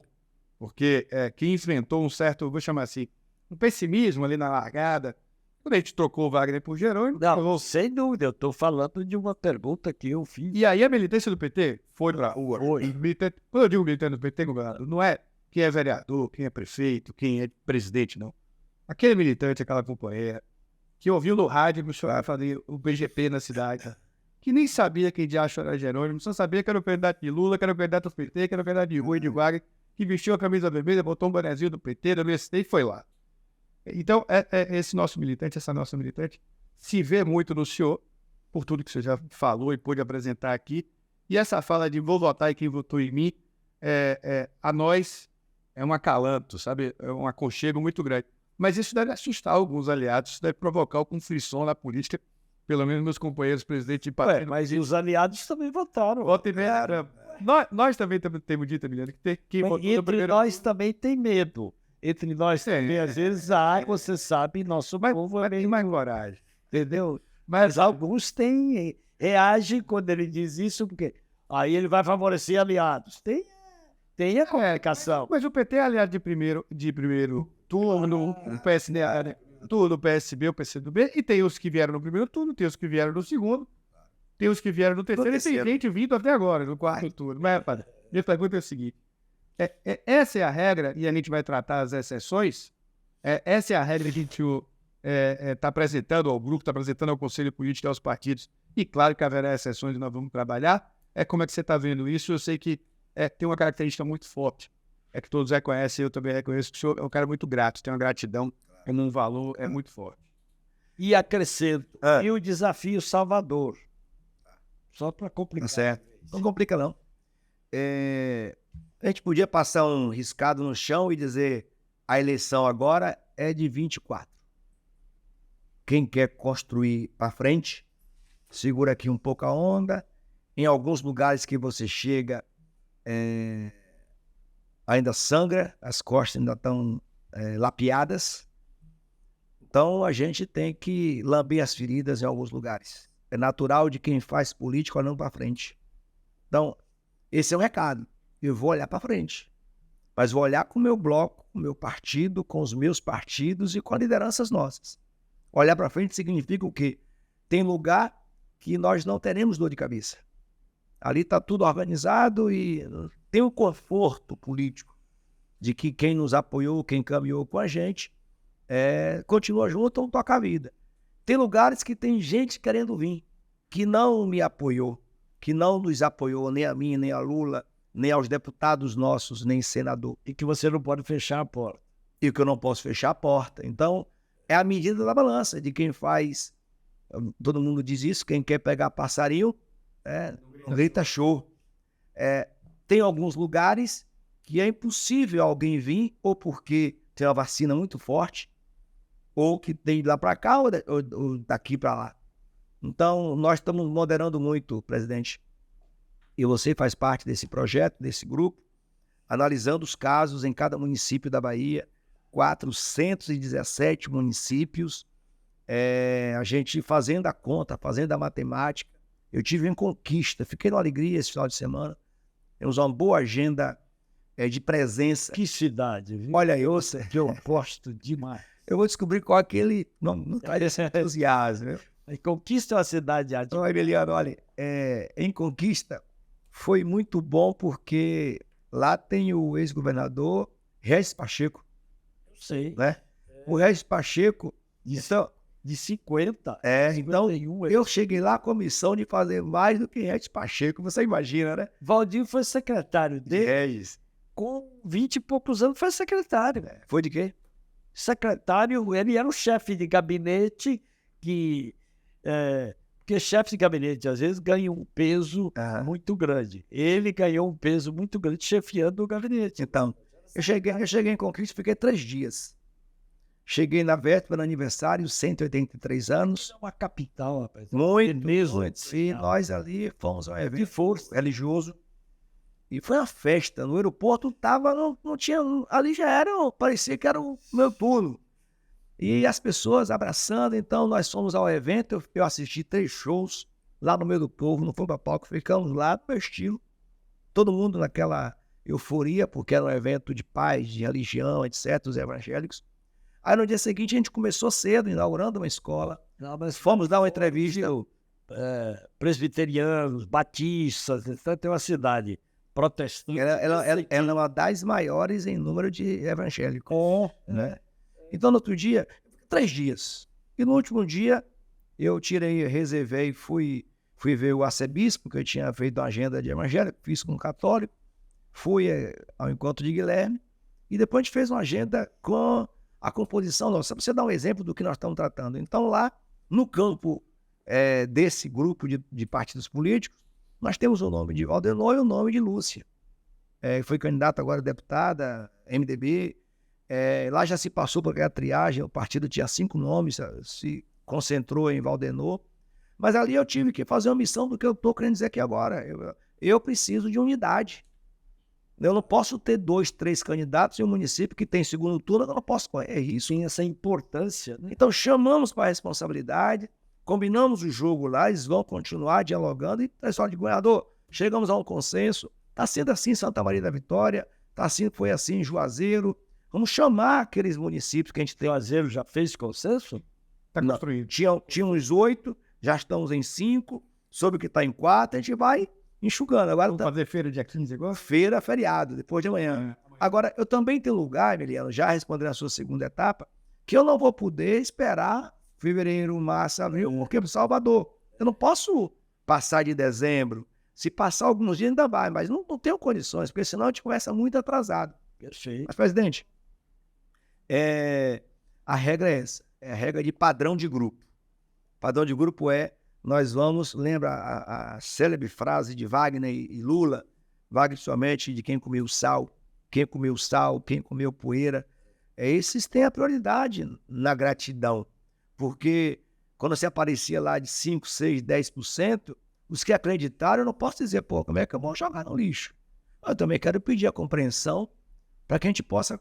porque quem enfrentou um certo, vou chamar assim, um pessimismo ali na largada, quando a gente trocou o Wagner por Jerônimo, Não, sem dúvida, eu estou falando de uma pergunta que eu fiz. e aí a militância do PT foi pra rua. Quando eu digo militante do PT, governador, não é quem é vereador, quem é prefeito, quem é presidente, não. Aquele militante, aquela companheira, que ouviu no rádio o senhor fazer o BGP na cidade, que nem sabia quem de acho era Jerônimo, só sabia que era o candidato de Lula, que era o candidato do PT, que era o candidato de Rui, de Wagner, que vestiu a camisa vermelha, botou um bonezinho do PT, do MST e foi lá. Então, esse nosso militante, essa nossa militante, se vê muito no senhor, por tudo que o senhor já falou e pôde apresentar aqui, e essa fala de vou votar em quem votou em mim, a nós é um acalanto, sabe? É um aconchego muito grande. Mas isso deve assustar alguns aliados, isso deve provocar algum frisson na política, pelo menos meus companheiros presidentes de partido. Mas e os aliados também votaram. Voto e meia. Nós também temos dito, Emiliano, que quem votou no Entre primeiro... nós também tem medo. Entre nós também, às vezes, você sabe, nosso povo é tem meio... mais coragem. Entendeu? Mas alguns reagem quando ele diz isso, porque aí ele vai favorecer aliados. Tem a comunicação. Mas o PT é aliado de primeiro turno, o PSD, tudo, o PSB, o PCdoB, e tem os que vieram no primeiro turno, tem os que vieram no segundo, tem os que vieram no terceiro, e tem gente vindo até agora, no quarto turno. Mas, rapaz, minha pergunta é o seguinte, essa é a regra, e a gente vai tratar as exceções, essa é a regra que a gente está apresentando ao grupo, está apresentando ao Conselho Político e aos partidos, e claro que haverá exceções e nós vamos trabalhar. Como é que você está vendo isso? Eu sei que tem uma característica muito forte, que todos reconhecem, eu também reconheço que o senhor é um cara muito grato, tem uma gratidão, um valor muito forte. E acrescento, e o desafio Salvador. Só para complicar. Tá certo. Não complica, não. A gente podia passar um riscado no chão e dizer a eleição agora é de 24. Quem quer construir para frente, segura aqui um pouco a onda. Em alguns lugares que você chega, ainda sangra, as costas ainda estão lapeadas. Então a gente tem que lamber as feridas em alguns lugares. É natural de quem faz política olhando para frente. Então, esse é o recado. Eu vou olhar para frente. Mas vou olhar com o meu bloco, com o meu partido, com os meus partidos e com as lideranças nossas. Olhar para frente significa o quê? Tem lugar que nós não teremos dor de cabeça. Ali está tudo organizado e tem o conforto político de que quem nos apoiou, quem caminhou com a gente, continua junto ou toca a vida. Tem lugares que tem gente querendo vir, que não me apoiou, que não nos apoiou, nem a mim, nem a Lula, nem aos deputados nossos, nem senador. E que você não pode fechar a porta. e o que eu não posso fechar a porta. Então, é a medida da balança de quem faz. Todo mundo diz isso, quem quer pegar passarinho, não grita show. Tem alguns lugares que é impossível alguém vir, ou porque tem uma vacina muito forte, ou que tem de lá para cá, ou daqui para lá. Então, nós estamos moderando muito, presidente, e você faz parte desse projeto, desse grupo, analisando os casos em cada município da Bahia, 417 municípios, a gente fazendo a conta, fazendo a matemática. Eu tive em Conquista, fiquei numa alegria esse final de semana, temos uma boa agenda de presença. Que cidade, viu? Olha, eu gosto demais. vou descobrir qual é aquele... Não traz esse entusiasmo, né? Conquista é uma cidade Então, Emiliano, olha, em Conquista foi muito bom porque lá tem o ex-governador Regis Pacheco, Eu sei. né? O Regis Pacheco, então, De 50. então 51, eu cheguei lá com a missão de fazer mais do que Regis Pacheco, você imagina, né? Valdir foi secretário dele. Regis. Com 20 e poucos anos foi secretário. Foi de quê? Secretário, ele era o chefe de gabinete porque chefe de gabinete às vezes ganha um peso muito grande. Ele ganhou um peso muito grande chefiando o gabinete. Então, eu cheguei em Conquista, fiquei 3 dias. Cheguei na véspera do aniversário, 183 anos. É uma capital, rapaz. Muito, Beleza. muito. E nós ali fomos a um De evento força. religioso. E foi uma festa. No aeroporto não tinha. Ali já era, parecia que era o meu turno. E as pessoas abraçando. Então nós fomos ao evento. Eu assisti 3 shows lá no meio do povo, não fomos para palco, ficamos lá no meu estilo. Todo mundo naquela euforia, porque era um evento de paz, de religião, etc., os evangélicos. Aí no dia seguinte a gente começou cedo, inaugurando uma escola. Não, mas Fomos dar uma entrevista. Presbiterianos, batistas, então tem uma cidade protestante. Ela é uma das maiores em número de evangélicos. Né? Então, no outro dia, 3 dias. E no último dia, eu reservei, fui ver o arcebispo, que eu tinha feito uma agenda de evangélico, fiz com um católico, fui ao encontro de Guilherme, e depois a gente fez uma agenda com a composição nossa. Só para você dar um exemplo do que nós estamos tratando. Então, lá, no campo desse grupo de partidos políticos, nós temos o nome de Valdenor e o nome de Lúcia. Foi candidata agora a deputada, MDB. Lá já se passou por aquela triagem, o partido tinha 5 nomes, se concentrou em Valdenor. Mas ali eu tive que fazer uma missão do que eu estou querendo dizer aqui agora. Eu preciso de unidade. Eu não posso ter 2, 3 candidatos em um município que tem segundo turno, eu não posso correr isso. Tem essa importância, né? Então chamamos para a responsabilidade, combinamos o jogo lá, eles vão continuar dialogando e, pessoal de governador, chegamos a um consenso. Está sendo assim em Santa Maria da Vitória, foi assim em Juazeiro. Vamos chamar aqueles municípios que a gente tem. Juazeiro já fez consenso? Está construído. Tinha uns 8, já estamos em 5, sobre o que está em 4, a gente vai enxugando. Agora Vamos fazer feira dia 15 agora? Feira, feriado, depois de amanhã. Agora, eu também tenho lugar, Emiliano, já respondendo a sua segunda etapa, que eu não vou poder esperar fevereiro, março, abril, porque para Salvador. Eu não posso passar de dezembro. Se passar alguns dias ainda vai, mas não tenho condições, porque senão a gente começa muito atrasado. Perfeito. Mas, presidente, a regra é essa, é a regra de padrão de grupo. Padrão de grupo nós vamos, lembra a célebre frase de Wagner e Lula, Wagner somente de quem comeu sal, quem comeu poeira. Esses têm a prioridade na gratidão, porque quando você aparecia lá de 5, 6, 10%, os que acreditaram, eu não posso dizer, como é que eu vou jogar no lixo? Eu também quero pedir a compreensão para que a gente possa,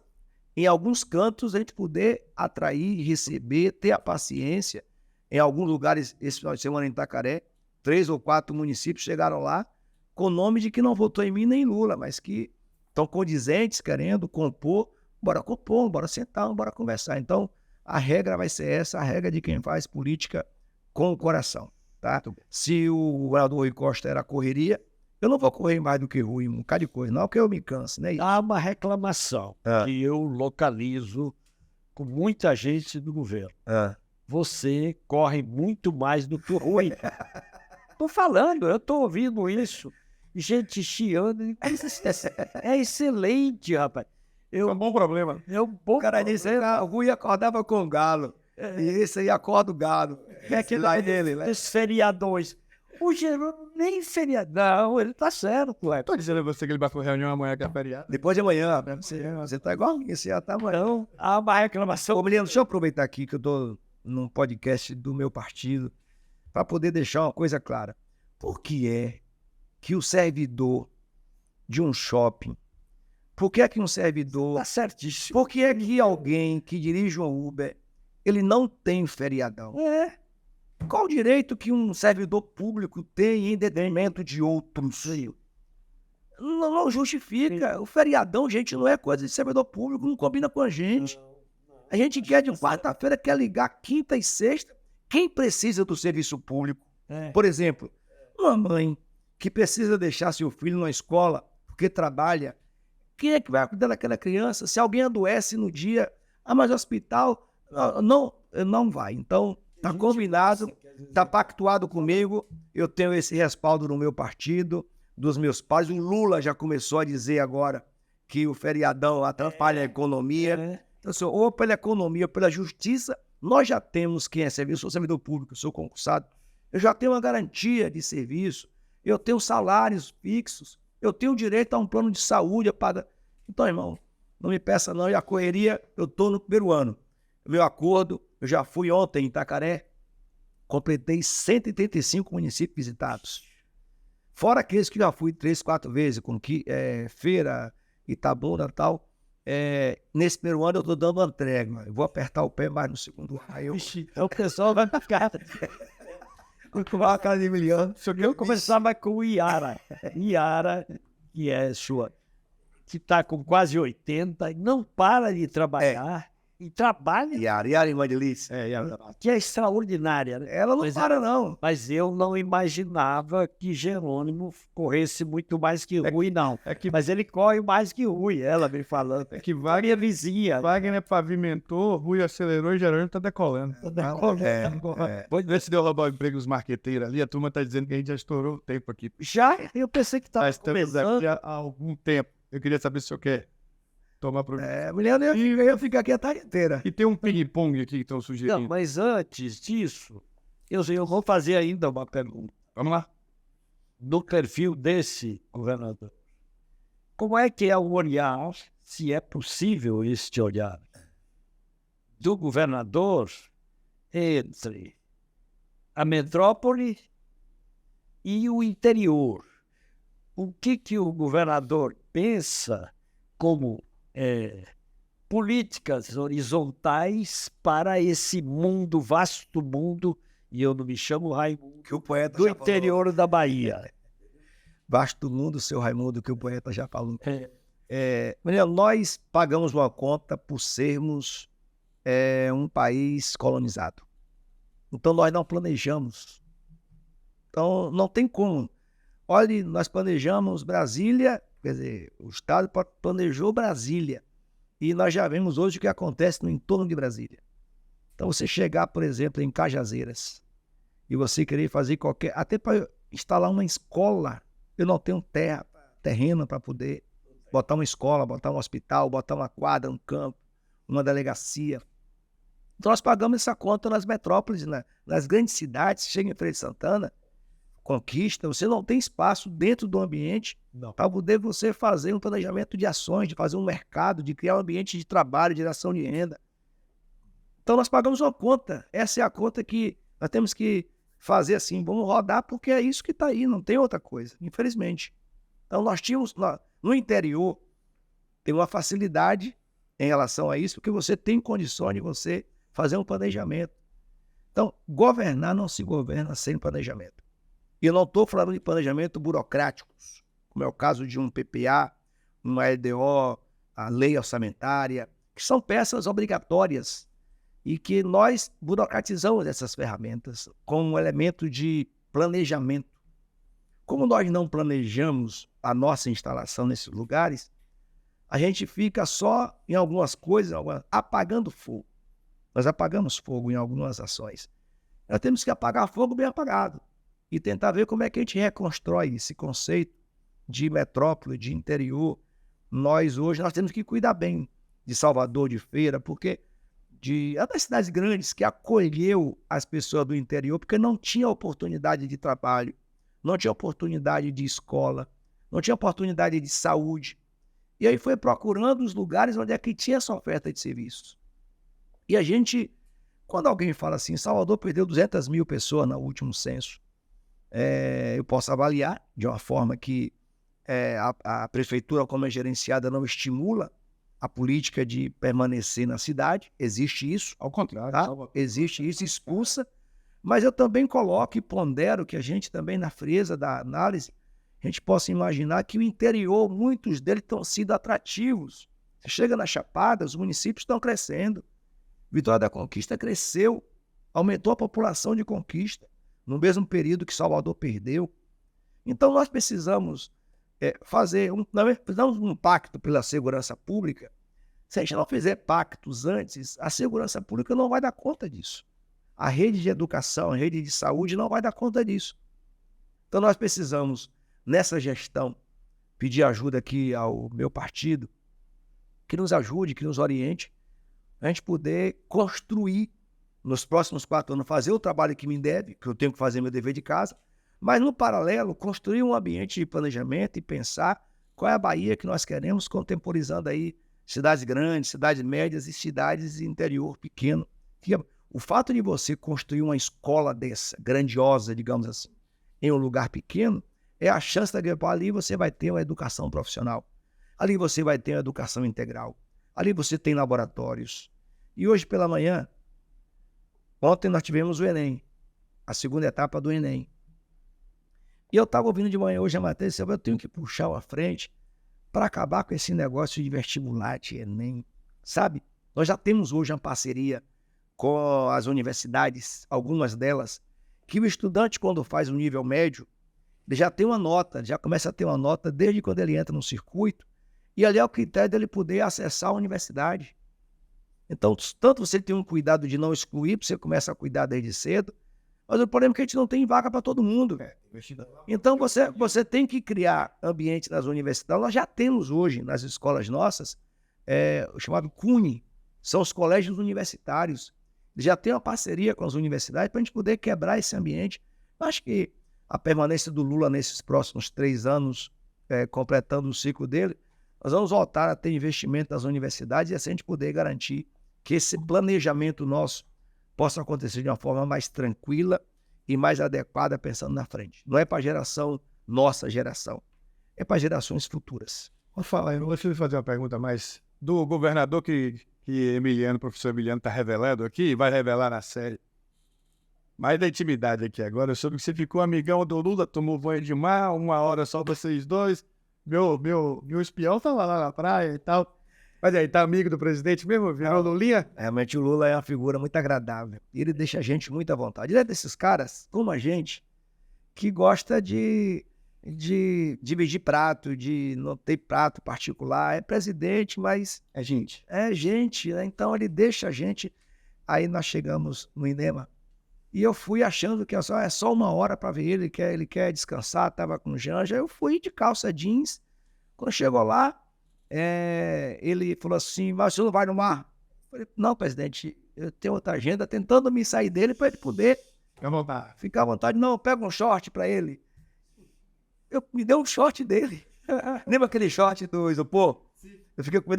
em alguns cantos, a gente poder atrair, receber, ter a paciência. Em alguns lugares, esse final de semana em Itacaré, 3 ou 4 municípios chegaram lá com o nome de que não votou em mim nem em Lula, mas que estão condizentes, querendo compor, bora sentar, bora conversar. Então, a regra vai ser essa, a regra de quem faz política com o coração. Tá? Se o governador Rui Costa era correria, eu não vou correr mais do que Rui, um bocado de coisa, não, que eu me canse, né? Há uma reclamação que eu localizo com muita gente do governo. Você corre muito mais do que o Rui. Tô falando, eu tô ouvindo isso. Gente chiando. É excelente, rapaz. É um bom problema. É um bom O cara disse, era ruim e acordava com o galo. E esse aí acorda o galo. É aquele lá dele, né? Esses feriadões. O Jerônimo nem feriadão, ele tá certo, ué. Tô dizendo a você que ele vai pra reunião amanhã que é feriado. Depois de amanhã, pra você tá igual esse já tá amanhã. Então, há uma reclamação. Ô, Milena, deixa eu aproveitar aqui que eu tô num podcast do meu partido para poder deixar uma coisa clara. Por que é que o servidor de um shopping, por que é que um servidor, Tá certíssimo. por que é que alguém que dirige um Uber, ele não tem feriadão? É, Qual o direito que um servidor público tem em detrimento de outros? Não justifica. O feriadão, gente, não é coisa de servidor público, não combina com a gente. A gente quer de quarta-feira, quer ligar quinta e sexta. Quem precisa do serviço público? é. Por exemplo, uma mãe que precisa deixar seu filho na escola porque trabalha, quem é que vai cuidar daquela criança? Se alguém adoece no dia, mas o hospital não vai. Então, está combinado, está pactuado comigo, eu tenho esse respaldo no meu partido, dos meus pais. O Lula já começou a dizer agora que o feriadão atrapalha a economia. Então, assim, ou pela economia ou pela justiça, nós já temos quem é serviço, sou servidor público, sou concursado, eu já tenho uma garantia de serviço, eu tenho salários fixos, eu tenho direito a um plano de saúde. Então, irmão, não me peça não, e a correria, eu estou no primeiro ano. Meu acordo, eu já fui ontem em Itacaré, completei 185 municípios visitados. Fora aqueles que já fui 3, 4 vezes, com Feira, Itabuna e tal. Nesse primeiro ano eu estou dando uma trégua. Eu vou apertar o pé mais no segundo ano. Vixe, o pessoal vai ficar. A casa de Emiliano. Eu começava com o Iara. Iara, que é sua, que está com quase 80, e não para de trabalhar. E trabalha, Yara Evangelista. que é extraordinária, né? Ela não para, não. Mas eu não imaginava que Jerônimo corresse muito mais que Rui, não. Mas ele corre mais que Rui, ela vem falando. É que Minha vizinha. Wagner pavimentou, Rui acelerou e Jerônimo tá decolando. Pode ver se deu roubar o emprego dos marqueteiros ali. A turma tá dizendo que a gente já estourou o tempo aqui. Já, eu pensei que estava Nós estamos começando. aqui há algum tempo. Eu queria saber se o senhor quer tomar providência. Milano, eu ia ficar aqui a tarde inteira. E tem um ping-pong aqui que estão sugerindo. Não, mas antes disso, eu vou fazer ainda uma pergunta. Vamos lá. No perfil desse governador, como é que é o olhar, se é possível este olhar, do governador entre a metrópole e o interior? O que o governador pensa como políticas horizontais para esse mundo, vasto mundo, e eu não me chamo Raimundo, Que o poeta do já falou. interior da Bahia? Vasto mundo, seu Raimundo, que o poeta já falou. Milano, nós pagamos uma conta por sermos um país colonizado. Então, nós não planejamos. Então, não tem como. Olha, nós planejamos Brasília, quer dizer, o Estado planejou Brasília. E nós já vemos hoje o que acontece no entorno de Brasília. Então, você chegar, por exemplo, em Cajazeiras, e você querer fazer até para instalar uma escola, eu não tenho terreno para poder botar uma escola, botar um hospital, botar uma quadra, um campo, uma delegacia. Então, nós pagamos essa conta nas metrópoles, nas grandes cidades. Chega em Feira de Santana, Conquista, você não tem espaço dentro do ambiente para poder você fazer um planejamento de ações, de fazer um mercado, de criar um ambiente de trabalho, de geração de renda. Então nós pagamos uma conta. Essa é a conta que nós temos que fazer assim, vamos rodar porque é isso que está aí, não tem outra coisa, infelizmente. Então nós tínhamos, no interior, tem uma facilidade em relação a isso, porque você tem condições de você fazer um planejamento. Então, governar não se governa sem planejamento. E eu não estou falando de planejamento burocráticos, como é o caso de um PPA, uma LDO, a lei orçamentária, que são peças obrigatórias e que nós burocratizamos essas ferramentas como um elemento de planejamento. Como nós não planejamos a nossa instalação nesses lugares, a gente fica só em algumas coisas, apagando fogo. Nós apagamos fogo em algumas ações. Nós temos que apagar fogo bem apagado e tentar ver como é que a gente reconstrói esse conceito de metrópole, de interior, nós temos que cuidar bem de Salvador, de Feira, porque é das cidades grandes que acolheu as pessoas do interior, porque não tinha oportunidade de trabalho, não tinha oportunidade de escola, não tinha oportunidade de saúde. E aí foi procurando os lugares onde é que tinha essa oferta de serviços. E a gente, quando alguém fala assim, Salvador perdeu 200 mil pessoas no último censo, eu posso avaliar de uma forma que a prefeitura, como é gerenciada, não estimula a política de permanecer na cidade. Existe isso. Ao contrário. Tá? Existe isso, expulsa. Mas eu também coloco e pondero que a gente também, na frieza da análise, a gente possa imaginar que o interior, muitos deles estão sendo atrativos. Você chega na Chapada, os municípios estão crescendo. Vitória da Conquista cresceu, aumentou a população de Conquista, no mesmo período que Salvador perdeu. Então nós precisamos fazer um pacto pela segurança pública. Se a gente não fizer pactos antes, a segurança pública não vai dar conta disso. A rede de educação, a rede de saúde não vai dar conta disso. Então nós precisamos, nessa gestão, pedir ajuda aqui ao meu partido, que nos ajude, que nos oriente, a gente poder construir nos próximos 4 anos, fazer o trabalho que me deve, que eu tenho que fazer meu dever de casa, mas no paralelo, construir um ambiente de planejamento e pensar qual é a Bahia que nós queremos, contemporizando aí cidades grandes, cidades médias e cidades de interior pequeno. O fato de você construir uma escola dessa, grandiosa, digamos assim, em um lugar pequeno, é a chance de que ali você vai ter uma educação profissional. Ali você vai ter uma educação integral. Ali você tem laboratórios. E hoje pela manhã, ontem nós tivemos o Enem, a segunda etapa do Enem. E eu estava ouvindo de manhã hoje a matéria, eu tenho que puxar à frente para acabar com esse negócio de vestibular, de Enem. Sabe? Nós já temos hoje uma parceria com as universidades, algumas delas, que o estudante, quando faz o nível médio, ele já tem uma nota, já começa a ter uma nota desde quando ele entra no circuito, e ali é o critério dele poder acessar a universidade. Então, tanto você tem um cuidado de não excluir, você começa a cuidar desde cedo, mas o problema é que a gente não tem vaga para todo mundo. Então, você tem que criar ambiente nas universidades. Nós já temos hoje, nas escolas nossas, o chamado CUNE, são os colégios universitários. Já tem uma parceria com as universidades para a gente poder quebrar esse ambiente. Eu acho que a permanência do Lula nesses próximos 3 anos, completando o ciclo dele, nós vamos voltar a ter investimento nas universidades e assim a gente poder garantir que esse planejamento nosso possa acontecer de uma forma mais tranquila e mais adequada, pensando na frente. Não é para a geração, nossa geração, é para gerações futuras. Vamos falar, eu gostaria de fazer uma pergunta mais do governador que o professor Emiliano está revelando aqui, vai revelar na série. Mais da intimidade aqui agora, eu soube que você ficou amigão do Lula, tomou banho de mar, 1 hora só vocês dois, meu espião estava lá na praia e tal. Mas aí, tá amigo do presidente mesmo? Virou Lulinha? Realmente o Lula é uma figura muito agradável. Ele deixa a gente muito à vontade. Ele é desses caras, como a gente, que gosta de dividir prato, de não ter prato particular. É presidente, mas... É gente. É gente, né? Então ele deixa a gente. Aí nós chegamos no INEMA. E eu fui achando que é só 1 hora para ver ele, ele quer descansar, tava com Janja. Eu fui de calça jeans. Quando chegou lá, ele falou assim, mas você não vai no mar? Eu falei, não, presidente, eu tenho outra agenda, tentando me sair dele para ele poder ficar à vontade. Não, pega um short para ele. Me deu um short dele. Lembra aquele short do isopor? Sim. Eu fiquei com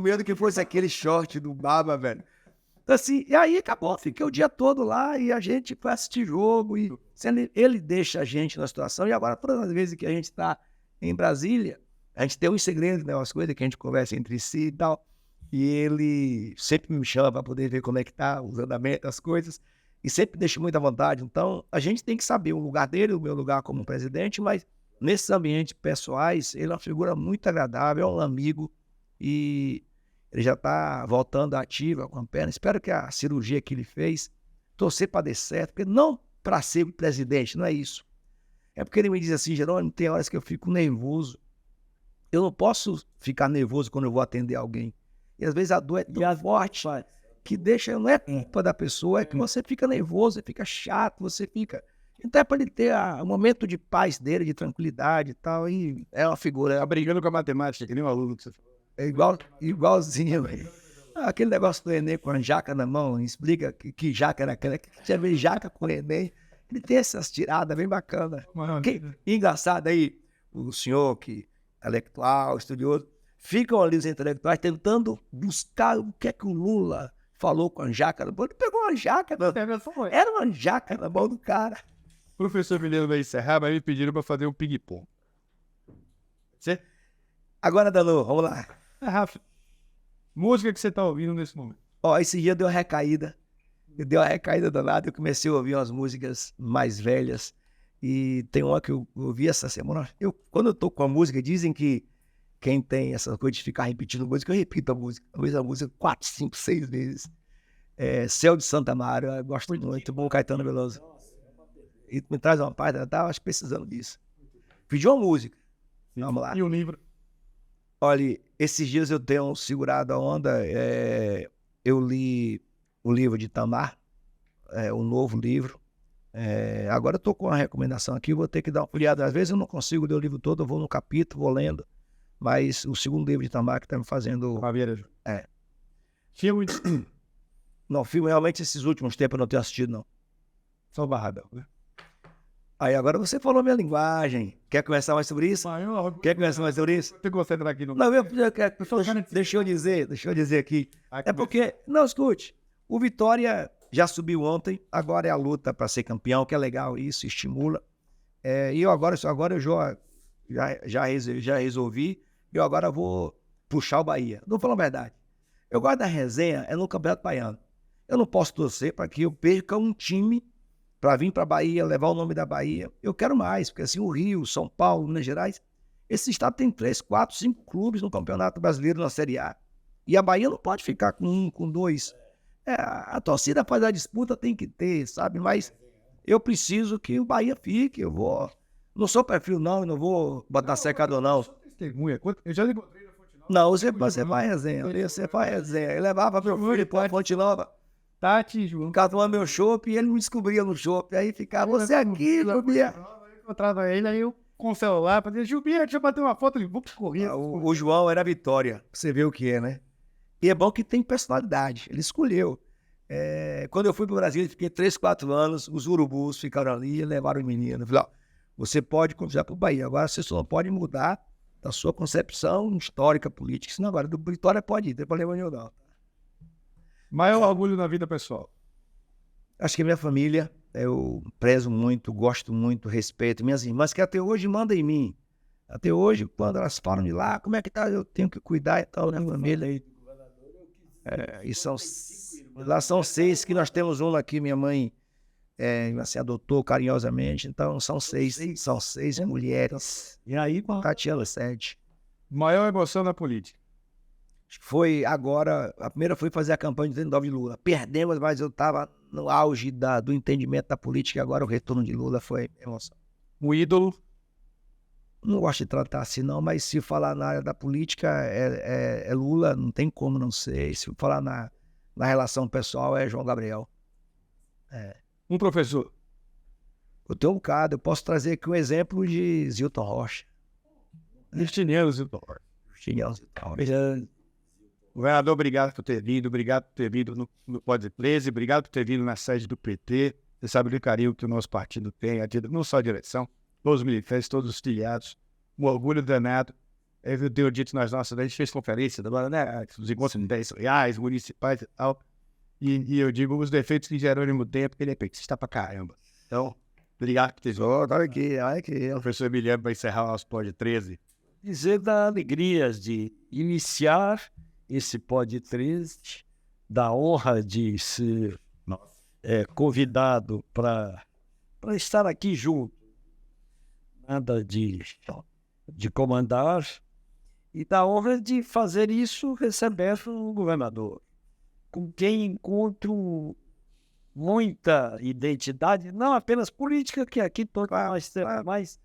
medo que fosse aquele short do Baba, velho. Então, assim, e aí acabou, fiquei o dia todo lá e a gente foi assistir jogo e ele deixa a gente na situação. E agora, todas as vezes que a gente está em Brasília, a gente tem uns segredos, né, umas coisas que a gente conversa entre si e tal, e ele sempre me chama para poder ver como é que tá os andamentos, as coisas, e sempre deixa muito à vontade. Então, a gente tem que saber o lugar dele, o meu lugar como presidente, mas nesses ambientes pessoais, ele é uma figura muito agradável, é um amigo, e ele já está voltando ativa com a perna. Espero que a cirurgia que ele fez, torcer para dar certo, porque não para ser presidente, não é isso. É porque ele me diz assim, Jerônimo, tem horas que eu fico nervoso. Eu não posso ficar nervoso quando eu vou atender alguém. E às vezes a dor é tão forte que deixa, não é culpa da pessoa, é que você fica nervoso, você fica chato, você fica... Então é para ele ter o momento de paz dele, de tranquilidade e tal. E é uma figura. Tá brigando com a matemática, que nem o aluno que você falou. É igualzinho, velho. Aquele negócio do Enem com a jaca na mão, explica que jaca era aquela. Que tinha ver jaca com o Enem. Ele tem essas tiradas bem bacanas. Engraçado aí, o senhor que é intelectual, estudioso, ficam ali os intelectuais tentando buscar o que é que o Lula falou com a jaca na mão. Ele pegou uma jaca, era uma jaca na mão do cara. O professor Mineiro vai encerrar, mas me pediram para fazer um ping-pong. Você? Agora, Danilo, vamos lá. Rafa, música que você tá ouvindo nesse momento. Ó, esse dia deu uma recaída. Deu uma recaída danada. Eu comecei a ouvir umas músicas mais velhas. E tem uma que eu ouvi essa semana. Quando eu tô com a música, dizem que quem tem essa coisa de ficar repetindo música, eu repito a música. Eu ouço a música 4, 5, 6 vezes. Céu de Santa Maria, eu gosto muito. Bom Caetano Veloso. E me traz uma parte, eu tava precisando disso. Pedi uma música. Vamos lá. E o livro? Olha, esses dias eu tenho segurado a onda. Eu li o livro de Itamar, o novo livro. Agora eu estou com uma recomendação aqui, vou ter que dar uma olhada. Às vezes eu não consigo ler o livro todo, eu vou no capítulo, vou lendo. Mas o segundo livro de Itamar que está me fazendo... Filme? Não, filme realmente esses últimos tempos eu não tenho assistido, não. Só Barradão, né? Aí agora você falou minha linguagem. Quer conversar mais sobre isso? Quer conversar mais sobre isso? Você concentra aqui no... Não, deixa eu dizer aqui. É porque, não, escute, o Vitória já subiu ontem, agora é a luta para ser campeão, que é legal isso, estimula. E eu agora já resolvi, eu agora vou puxar o Bahia. Não falando a verdade. Eu gosto da resenha, no Campeonato Baiano. Eu não posso torcer para que eu perca um time para vir para a Bahia, levar o nome da Bahia. Eu quero mais, porque assim, o Rio, São Paulo, Minas Gerais, esse estado tem 3, 4, 5 clubes no Campeonato Brasileiro na Série A. E a Bahia não pode ficar com 1, com 2. A torcida faz a disputa, tem que ter, sabe? Mas eu preciso que o Bahia fique. Não sou perfil, não, não vou botar secador, não. Eu já encontrei na Fonte Nova. Não, você faz resenha. Ele levava meu filho para a Fonte Nova. Tati, João. Ficava tomando meu chopp e ele me descobria no chopp. Aí ficava, você aqui, Jubia. Eu encontrava ele, aí eu com o celular, fazia, Jubia, deixa eu bater uma foto, ele corria. O João era a Vitória, você vê o que é, né? E é bom que tem personalidade, ele escolheu. Quando eu fui para o Brasil, eu fiquei 3, 4 anos, os urubus ficaram ali e levaram o menino. Eu falei, você pode convidar para o Bahia, agora você só não pode mudar da sua concepção histórica, política, senão agora do Vitória pode ir, não tem problema nenhum não. Maior orgulho na vida pessoal? Acho que minha família, eu prezo muito, gosto muito, respeito. Minhas irmãs que até hoje mandam em mim. Até hoje, quando elas falam de lá, como é que tá? Eu tenho que cuidar e tal, minha família. Lá são 6 que nós temos um aqui, minha mãe assim, adotou carinhosamente. Então são 6 mulheres. E aí, Tatiana 7. Maior emoção na política? Foi agora, a primeira foi fazer a campanha de 39 de Lula. Perdemos, mas eu estava no auge do entendimento da política e agora o retorno de Lula foi emoção. Um ídolo? Não gosto de tratar assim não, mas se falar na área da política é Lula, não tem como não ser. Se falar na relação pessoal é João Gabriel. Um professor? Eu tenho um bocado, eu posso trazer aqui um exemplo de Zilton Rocha. Justiniano Zilton Rocha. Governador, obrigado por ter vindo no Pode 13, obrigado por ter vindo na sede do PT. Você sabe do carinho que o nosso partido tem, não só a direção, todos os militantes, todos os filiados, um orgulho danado. Eu tenho dito nas nossas, a gente fez conferência, né, os encontros reais, municipais e tal, e eu digo os defeitos que Jerônimo tem, porque ele é petista pra caramba. Então, obrigado por ter vindo. Olha aqui. O professor Emiliano vai encerrar o nosso Pode 13. Dizer da alegria de iniciar esse Pode 13, da honra de ser convidado para estar aqui junto. Nada de comandar, e da honra de fazer isso recebendo o governador, com quem encontro muita identidade, não apenas política, que aqui todos nós temos, mas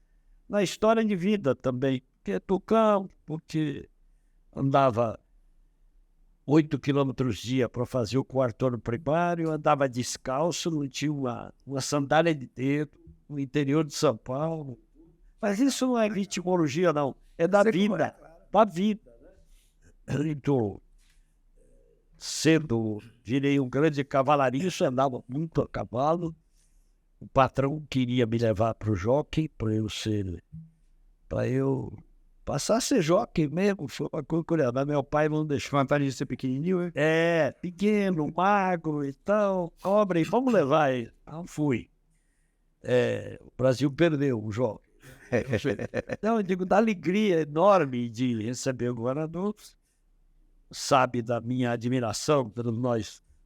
na história de vida também. Porque é tucano, porque andava 8 quilômetros dia para fazer o 4º ano primário, andava descalço, não tinha uma sandália de dedo, no interior de São Paulo. Mas isso não é vitimologia, não. É da vida. Da vida. Então, cedo virei um grande cavalarista, andava muito a cavalo. O patrão queria me levar para o jockey, para eu passar a ser jockey mesmo. Foi uma coisa curiosa, mas meu pai não deixou. Vantagem de ser pequenininho, né? Pequeno, magro e tal. Cobra, e vamos levar ele. Não fui. O Brasil perdeu o jogo. Então, eu digo, da alegria enorme de receber o governador, sabe da minha admiração pelos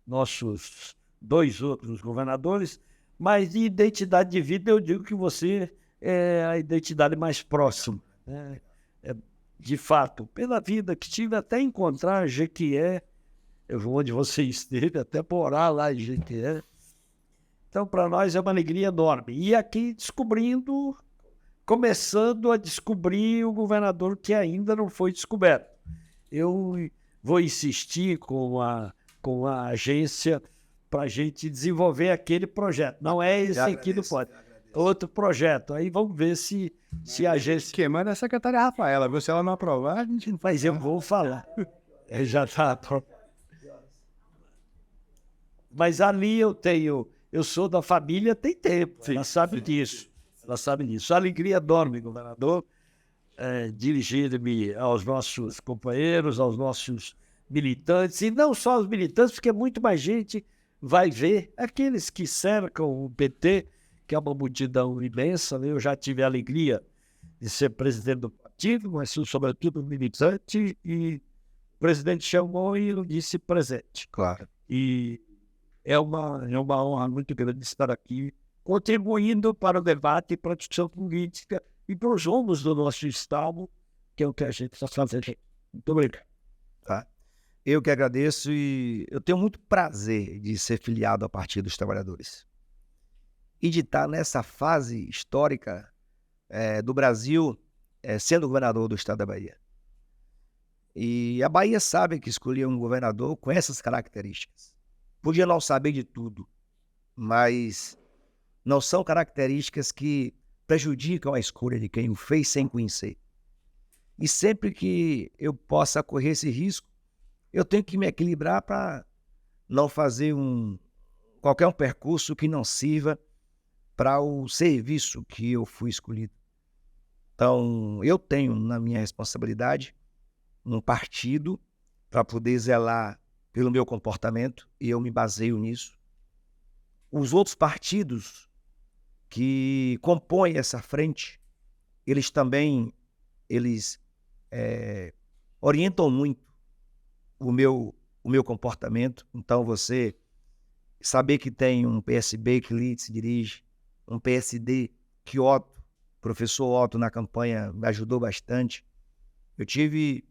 nossos 2 outros governadores, mas de identidade de vida eu digo que você é a identidade mais próxima. Né? De fato, pela vida que tive, até encontrar Jequié, onde você esteve, até morar lá em Jequié. Então, para nós é uma alegria enorme. E aqui começando a descobrir o governador que ainda não foi descoberto. Eu vou insistir com a agência para a gente desenvolver aquele projeto. Não é esse aqui do Pode. Outro projeto. Aí vamos ver se a agência... Que manda a secretária Rafaela, viu? Se ela não aprovar, a gente... Mas eu vou falar. Já está. Mas ali eu sou da família, tem tempo. Ela sabe disso. Ela sabe disso. A alegria enorme, governador, dirigir-me aos nossos companheiros, aos nossos militantes, e não só os militantes, porque muito mais gente vai ver, aqueles que cercam o PT, que é uma multidão imensa, né? Eu já tive a alegria de ser presidente do partido, mas sou sobretudo militante, e o presidente chamou e eu disse presente. Claro. E é uma honra muito grande estar aqui, contribuindo para o debate e para a discussão política e para os rumos do nosso Estado, que é o que a gente está fazendo. Muito obrigado. Tá? Eu que agradeço e eu tenho muito prazer de ser filiado ao Partido dos Trabalhadores e de estar nessa fase histórica do Brasil, sendo governador do estado da Bahia. E a Bahia sabe que escolheu um governador com essas características. Podia não saber de tudo, mas não são características que prejudicam a escolha de quem o fez sem conhecer. E sempre que eu possa correr esse risco, eu tenho que me equilibrar para não fazer qualquer percurso que não sirva para o serviço que eu fui escolhido. Então, eu tenho na minha responsabilidade um partido para poder zelar pelo meu comportamento, e eu me baseio nisso. Os outros partidos que compõem essa frente, eles também orientam muito o meu comportamento. Então, você saber que tem um PSB que Litz dirige, um PSD que professor Otto na campanha me ajudou bastante. Eu tive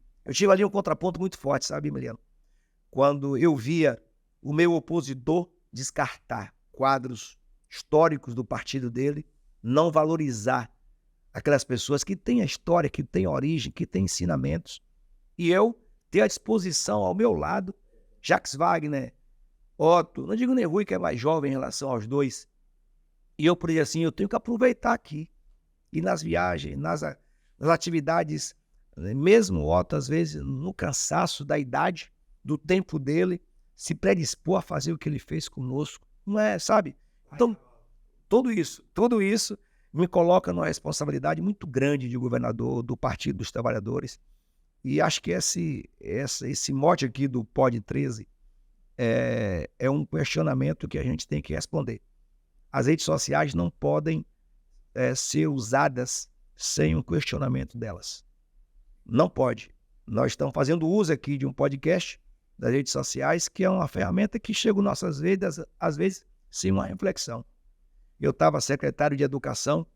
ali um contraponto muito forte, sabe, Mariano? Quando eu via o meu opositor descartar quadros históricos do partido dele, não valorizar aquelas pessoas que têm a história, que têm origem, que têm ensinamentos, e eu ter à disposição ao meu lado Jacques Wagner, Otto, não digo nem Rui, que é mais jovem em relação aos dois, e eu por assim, eu tenho que aproveitar aqui, e nas viagens, nas atividades, mesmo Otto às vezes no cansaço da idade, do tempo dele, se predispor a fazer o que ele fez conosco, não é, sabe? Então, tudo isso me coloca numa responsabilidade muito grande de governador do Partido dos Trabalhadores. E acho que esse mote aqui do Pod 13 é um questionamento que a gente tem que responder. As redes sociais não podem ser usadas sem um questionamento delas. Não pode. Nós estamos fazendo uso aqui de um podcast das redes sociais, que é uma ferramenta que chega às nossas vidas, às vezes, sem uma reflexão. Eu estava secretário de Educação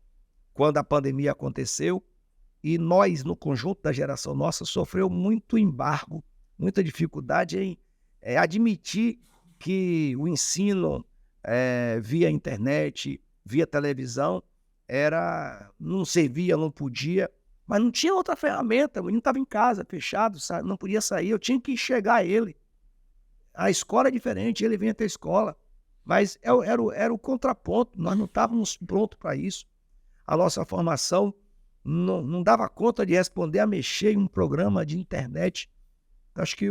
quando a pandemia aconteceu e nós, no conjunto da geração nossa, sofreu muito embargo, muita dificuldade em admitir que o ensino via internet, via televisão, não servia, não podia, mas não tinha outra ferramenta. O menino estava em casa, fechado, não podia sair, eu tinha que enxergar ele. A escola é diferente, ele vem até a escola, Mas era o contraponto, nós não estávamos prontos para isso. A nossa formação não dava conta de responder a mexer em um programa de internet. Acho que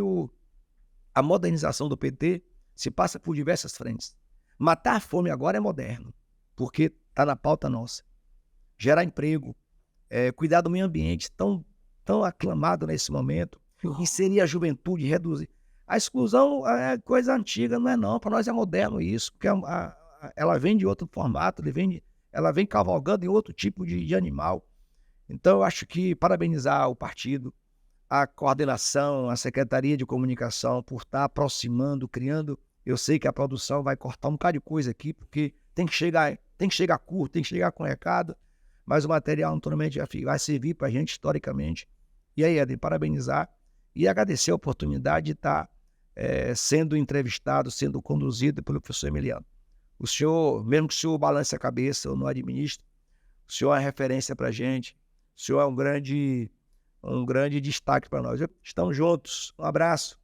a modernização do PT se passa por diversas frentes. Matar a fome agora é moderno, porque está na pauta nossa. Gerar emprego, cuidar do meio ambiente, tão aclamado nesse momento. Inserir a juventude, reduzir. A exclusão é coisa antiga, não é não. Para nós é moderno isso, porque ela vem de outro formato, ela vem cavalgando em outro tipo de animal. Então, eu acho que parabenizar o partido, a coordenação, a Secretaria de Comunicação por estar aproximando, criando. Eu sei que a produção vai cortar um bocado de coisa aqui, porque tem que chegar curto, tem que chegar com recado, mas o material naturalmente vai servir para a gente historicamente. E aí, Éder, parabenizar e agradecer a oportunidade de estar sendo entrevistado, sendo conduzido pelo professor Emiliano. O senhor, mesmo que o senhor balance a cabeça ou não administre, o senhor é uma referência para a gente, o senhor é um grande destaque para nós. Estamos juntos. Um abraço.